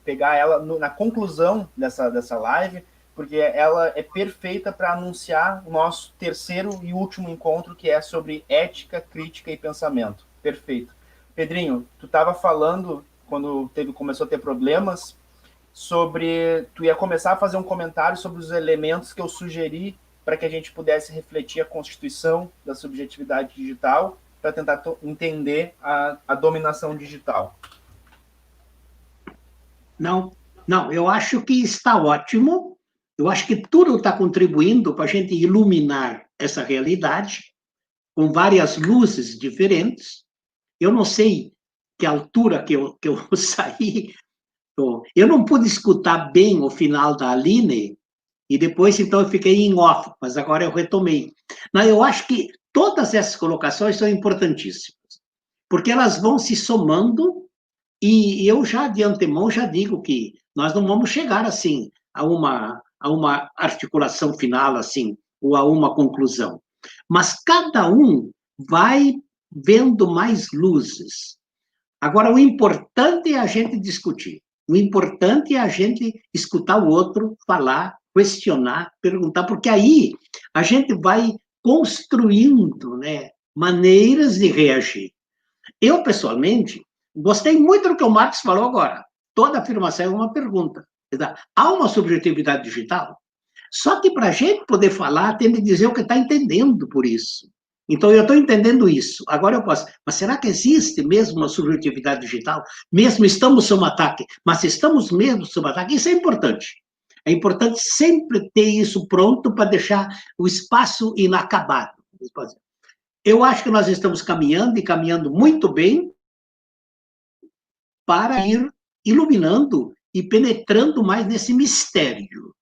pegar ela na conclusão dessa live, porque ela é perfeita para anunciar o nosso terceiro e último encontro, que é sobre ética, crítica e pensamento. Perfeito. Pedrinho, tu estava falando, quando começou a ter problemas, tu ia começar a fazer um comentário sobre os elementos que eu sugeri para que a gente pudesse refletir a constituição da subjetividade digital, para tentar entender a dominação digital. Não, eu acho que está ótimo. Eu acho que tudo está contribuindo para a gente iluminar essa realidade com várias luzes diferentes. Eu não sei que altura que eu saí. Eu não pude escutar bem o final da Aline e depois, então, eu fiquei em off, mas agora eu retomei. Mas eu acho que todas essas colocações são importantíssimas, porque elas vão se somando e eu já, de antemão, já digo que nós não vamos chegar, assim, a uma articulação final, assim, ou a uma conclusão. Mas cada um vai vendo mais luzes. Agora, o importante é a gente discutir. O importante é a gente escutar o outro, falar, questionar, perguntar, porque aí a gente vai construindo, né, maneiras de reagir. Eu, pessoalmente, gostei muito do que o Marcos falou agora. Toda afirmação é uma pergunta. Há uma subjetividade digital? Só que para a gente poder falar, tem que dizer o que está entendendo por isso. Então, eu estou entendendo isso. Agora eu posso. Mas será que existe mesmo uma subjetividade digital? Mesmo estamos sob ataque, mas estamos mesmo sob ataque? Isso é importante. É importante sempre ter isso pronto para deixar o espaço inacabado. Eu acho que nós estamos caminhando, e caminhando muito bem, para ir iluminando e penetrando mais nesse mistério.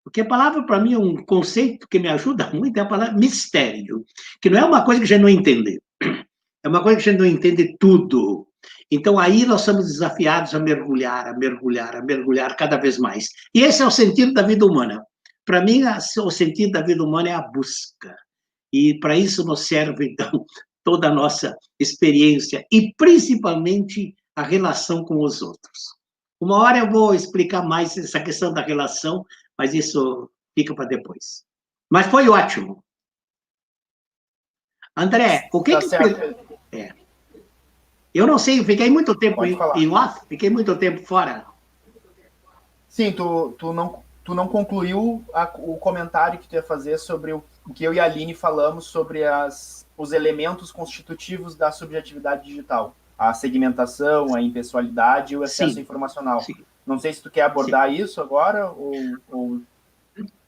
Porque a palavra, para mim, é um conceito que me ajuda muito, é a palavra mistério, que não é uma coisa que a gente não entende, é uma coisa que a gente não entende tudo. Então, aí nós somos desafiados a mergulhar, a mergulhar, a mergulhar cada vez mais. E esse é o sentido da vida humana. Para mim, o sentido da vida humana é a busca. E para isso nos serve, então, toda a nossa experiência e, principalmente, a relação com os outros. Uma hora eu vou explicar mais essa questão da relação, mas isso fica para depois. Mas foi ótimo. André, o que... Tá certo. Eu não sei, eu fiquei muito tempo em off, fiquei muito tempo fora. Sim, tu não concluiu o comentário que tu ia fazer sobre o que eu e a Aline falamos sobre os elementos constitutivos da subjetividade digital. A segmentação, a impessoalidade e o excesso informacional. Sim. Não sei se tu quer abordar isso agora ou...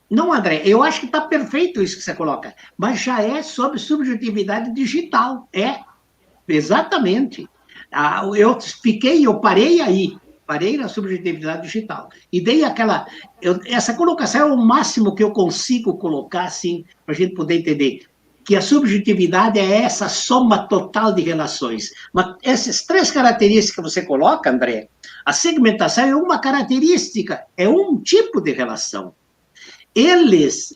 Não, André, eu acho que está perfeito isso que você coloca, mas já é sobre subjetividade digital, exatamente. Eu parei na subjetividade digital, e dei essa colocação é o máximo que eu consigo colocar, assim, para a gente poder entender, que a subjetividade é essa soma total de relações. Mas essas três características que você coloca, André, a segmentação é uma característica, é um tipo de relação.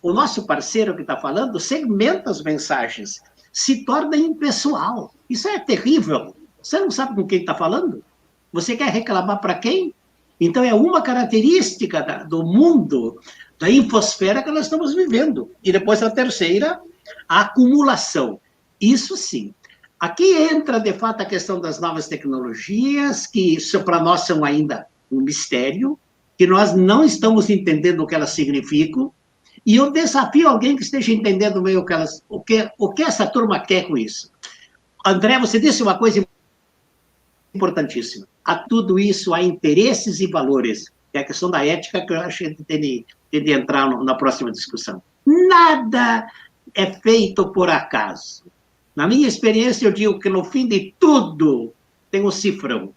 O nosso parceiro que está falando, segmenta as mensagens, se torna impessoal. Isso é terrível. Você não sabe com quem está falando? Você quer reclamar para quem? Então, é uma característica do mundo, da infosfera que nós estamos vivendo. E depois a terceira, a acumulação. Isso sim. Aqui entra, de fato, a questão das novas tecnologias, que para nós são ainda um mistério, que nós não estamos entendendo o que elas significam, e eu desafio alguém que esteja entendendo meio o que essa turma quer com isso. André, você disse uma coisa importantíssima. A tudo isso há interesses e valores. É a questão da ética que eu acho que a gente tem de entrar na próxima discussão. Nada é feito por acaso. Na minha experiência, eu digo que no fim de tudo tem um cifrão.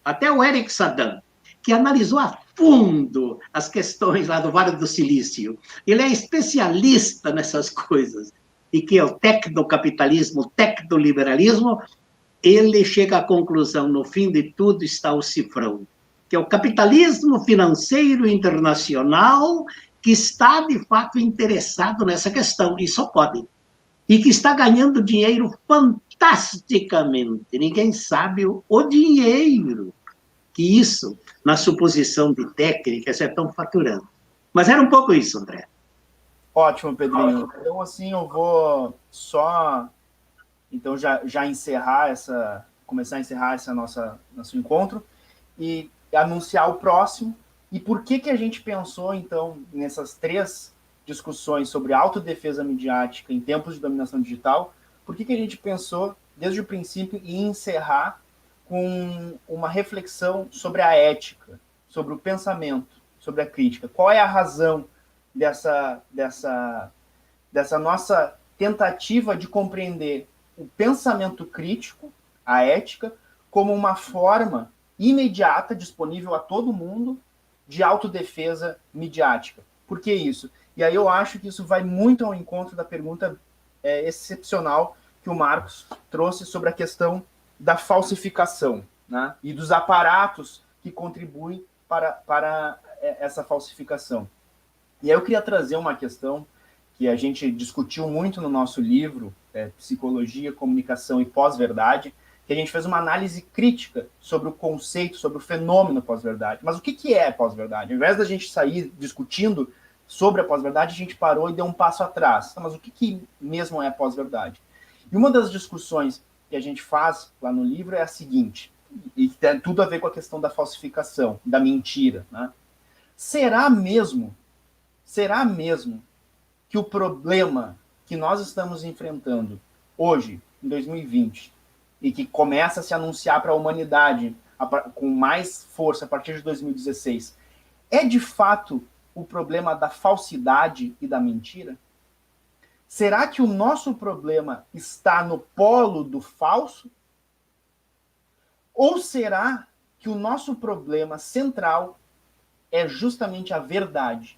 Até o Eric Saddam, que analisou a fundo as questões lá do Vale do Silício. Ele é especialista nessas coisas. E que é o tecnocapitalismo, o tecnoliberalismo, ele chega à conclusão, no fim de tudo está o cifrão, que é o capitalismo financeiro internacional que está, de fato, interessado nessa questão, e só pode. E que está ganhando dinheiro fantasticamente. Ninguém sabe o dinheiro que isso, na suposição de técnicas, é tão faturando. Mas era um pouco isso, André. Ótimo, Pedrinho. Então, assim, eu vou só, então, já encerrar começar a encerrar esse nosso encontro e anunciar o próximo. E por que a gente pensou, então, nessas 3 discussões sobre autodefesa midiática em tempos de dominação digital, por que a gente pensou, desde o princípio, em encerrar com uma reflexão sobre a ética, sobre o pensamento, sobre a crítica? Qual é a razão dessa nossa tentativa de compreender o pensamento crítico, a ética, como uma forma imediata, disponível a todo mundo, de autodefesa midiática? Por que isso? E aí eu acho que isso vai muito ao encontro da pergunta excepcional que o Marcos trouxe sobre a questão da falsificação, né? E dos aparatos que contribuem para essa falsificação. E aí eu queria trazer uma questão que a gente discutiu muito no nosso livro, Psicologia, Comunicação e Pós-Verdade, que a gente fez uma análise crítica sobre o conceito, sobre o fenômeno pós-verdade. Mas o que é pós-verdade? Ao invés da gente sair discutindo sobre a pós-verdade, a gente parou e deu um passo atrás. Mas o que mesmo é pós-verdade? E uma das discussões que a gente faz lá no livro é a seguinte, e tem tudo a ver com a questão da falsificação, da mentira, né? Será mesmo que o problema que nós estamos enfrentando hoje, em 2020, e que começa a se anunciar para a humanidade com mais força a partir de 2016, é de fato o problema da falsidade e da mentira? Será que o nosso problema está no polo do falso? Ou será que o nosso problema central é justamente a verdade?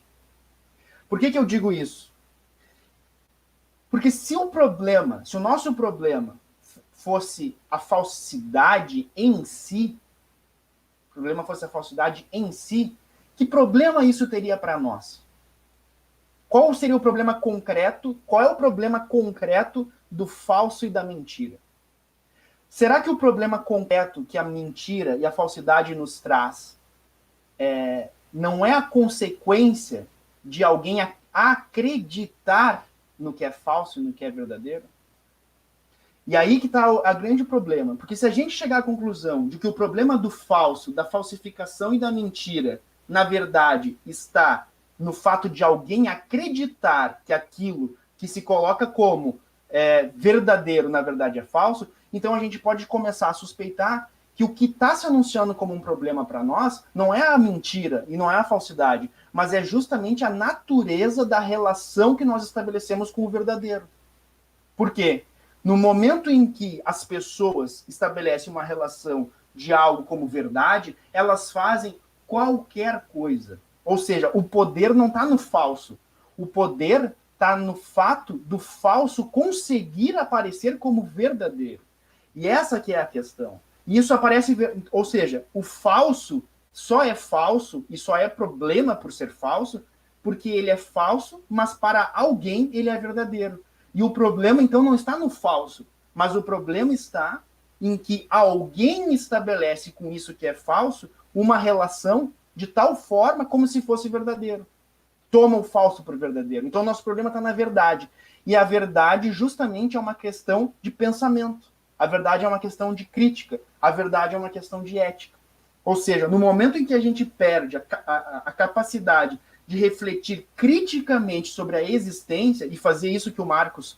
Por que eu digo isso? Porque se o nosso problema fosse a falsidade em si, que problema isso teria para nós? Qual seria o problema concreto? Qual é o problema concreto do falso e da mentira? Será que o problema concreto que a mentira e a falsidade nos traz não é a consequência de alguém acreditar no que é falso e no que é verdadeiro? E aí que está o grande problema. Porque se a gente chegar à conclusão de que o problema do falso, da falsificação e da mentira, na verdade, está no fato de alguém acreditar que aquilo que se coloca como verdadeiro, na verdade, é falso, então a gente pode começar a suspeitar que o que está se anunciando como um problema para nós não é a mentira e não é a falsidade, mas é justamente a natureza da relação que nós estabelecemos com o verdadeiro. Por quê? No momento em que as pessoas estabelecem uma relação de algo como verdade, elas fazem qualquer coisa. Ou seja, o poder não está no falso. O poder está no fato do falso conseguir aparecer como verdadeiro. E essa que é a questão. E isso aparece, ou seja, o falso só é falso e só é problema por ser falso porque ele é falso, mas para alguém ele é verdadeiro. E o problema, então, não está no falso, mas o problema está em que alguém estabelece com isso que é falso uma relação de tal forma como se fosse verdadeiro. Toma o falso por verdadeiro. Então, o nosso problema está na verdade. E a verdade, justamente, é uma questão de pensamento. A verdade é uma questão de crítica. A verdade é uma questão de ética. Ou seja, no momento em que a gente perde a capacidade de refletir criticamente sobre a existência e fazer isso que o Marcos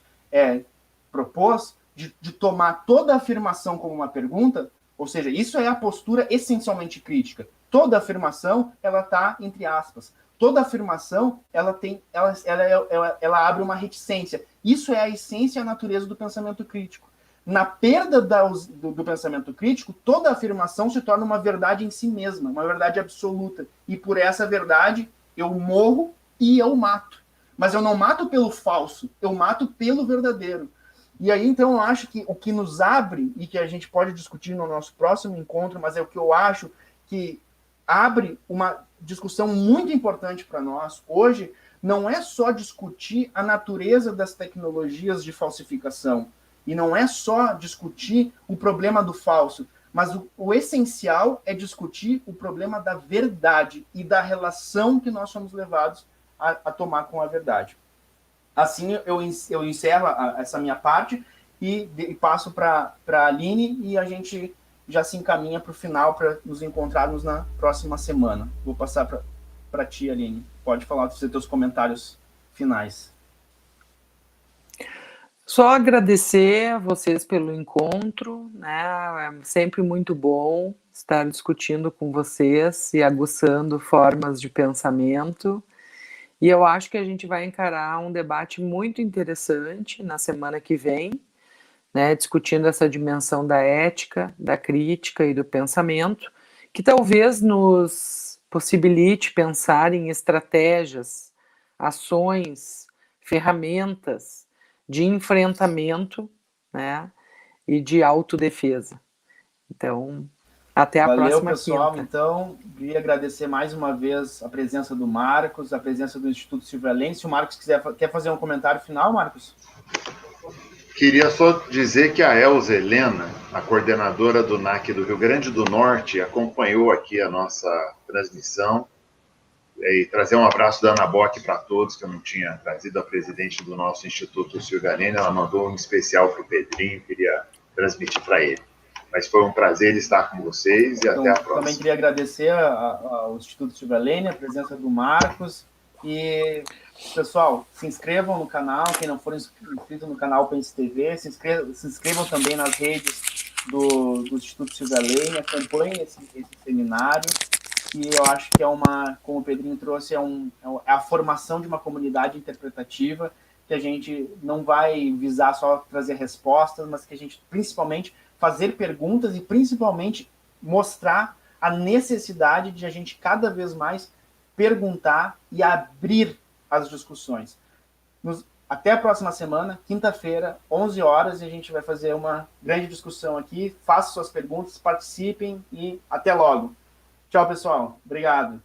propôs, de tomar toda a afirmação como uma pergunta, ou seja, isso é a postura essencialmente crítica. Toda afirmação, ela está entre aspas. Toda afirmação, ela abre uma reticência. Isso é a essência e a natureza do pensamento crítico. na perda do pensamento crítico, toda afirmação se torna uma verdade em si mesma, uma verdade absoluta. E por essa verdade, eu morro e eu mato. Mas eu não mato pelo falso, eu mato pelo verdadeiro. E aí, então, eu acho que o que nos abre, e que a gente pode discutir no nosso próximo encontro, mas é o que eu acho que abre uma discussão muito importante para nós hoje, não é só discutir a natureza das tecnologias de falsificação, e não é só discutir o problema do falso, mas o essencial é discutir o problema da verdade e da relação que nós somos levados a tomar com a verdade. Assim, eu encerro essa minha parte e passo para a Aline, e a gente já se encaminha para o final, para nos encontrarmos na próxima semana. Vou passar para ti, Aline. Pode falar dos teus comentários finais. Só agradecer a vocês pelo encontro, né? É sempre muito bom estar discutindo com vocês e aguçando formas de pensamento. E eu acho que a gente vai encarar um debate muito interessante na semana que vem, né? Discutindo essa dimensão da ética, da crítica e do pensamento, que talvez nos possibilite pensar em estratégias, ações, ferramentas de enfrentamento, né, e de autodefesa. Então, até a próxima pessoal. quinta. Então, queria agradecer mais uma vez a presença do Marcos, a presença do Instituto Silvia Lane. Se o Marcos quer fazer um comentário final, Marcos? Queria só dizer que a Elza Helena, a coordenadora do NAC do Rio Grande do Norte, acompanhou aqui a nossa transmissão. E trazer um abraço da Ana Bock para todos, que eu não tinha trazido, a presidente do nosso Instituto Silvia Lane. Ela mandou um especial para o Pedrinho, queria transmitir para ele. Mas foi um prazer estar com vocês e até a próxima. Também queria agradecer ao Instituto Silvia Lane, a presença do Marcos. E, pessoal, se inscrevam no canal, quem não for inscrito no canal Pense TV, se inscrevam também nas redes do Instituto Silvia Lane, acompanhem esse seminário, que eu acho que como o Pedrinho trouxe, é a formação de uma comunidade interpretativa, que a gente não vai visar só trazer respostas, mas que a gente, principalmente, fazer perguntas e, principalmente, mostrar a necessidade de a gente cada vez mais perguntar e abrir as discussões. Até a próxima semana, quinta-feira, 11 horas, e a gente vai fazer uma grande discussão aqui. Façam suas perguntas, participem e até logo. Tchau, pessoal. Obrigado.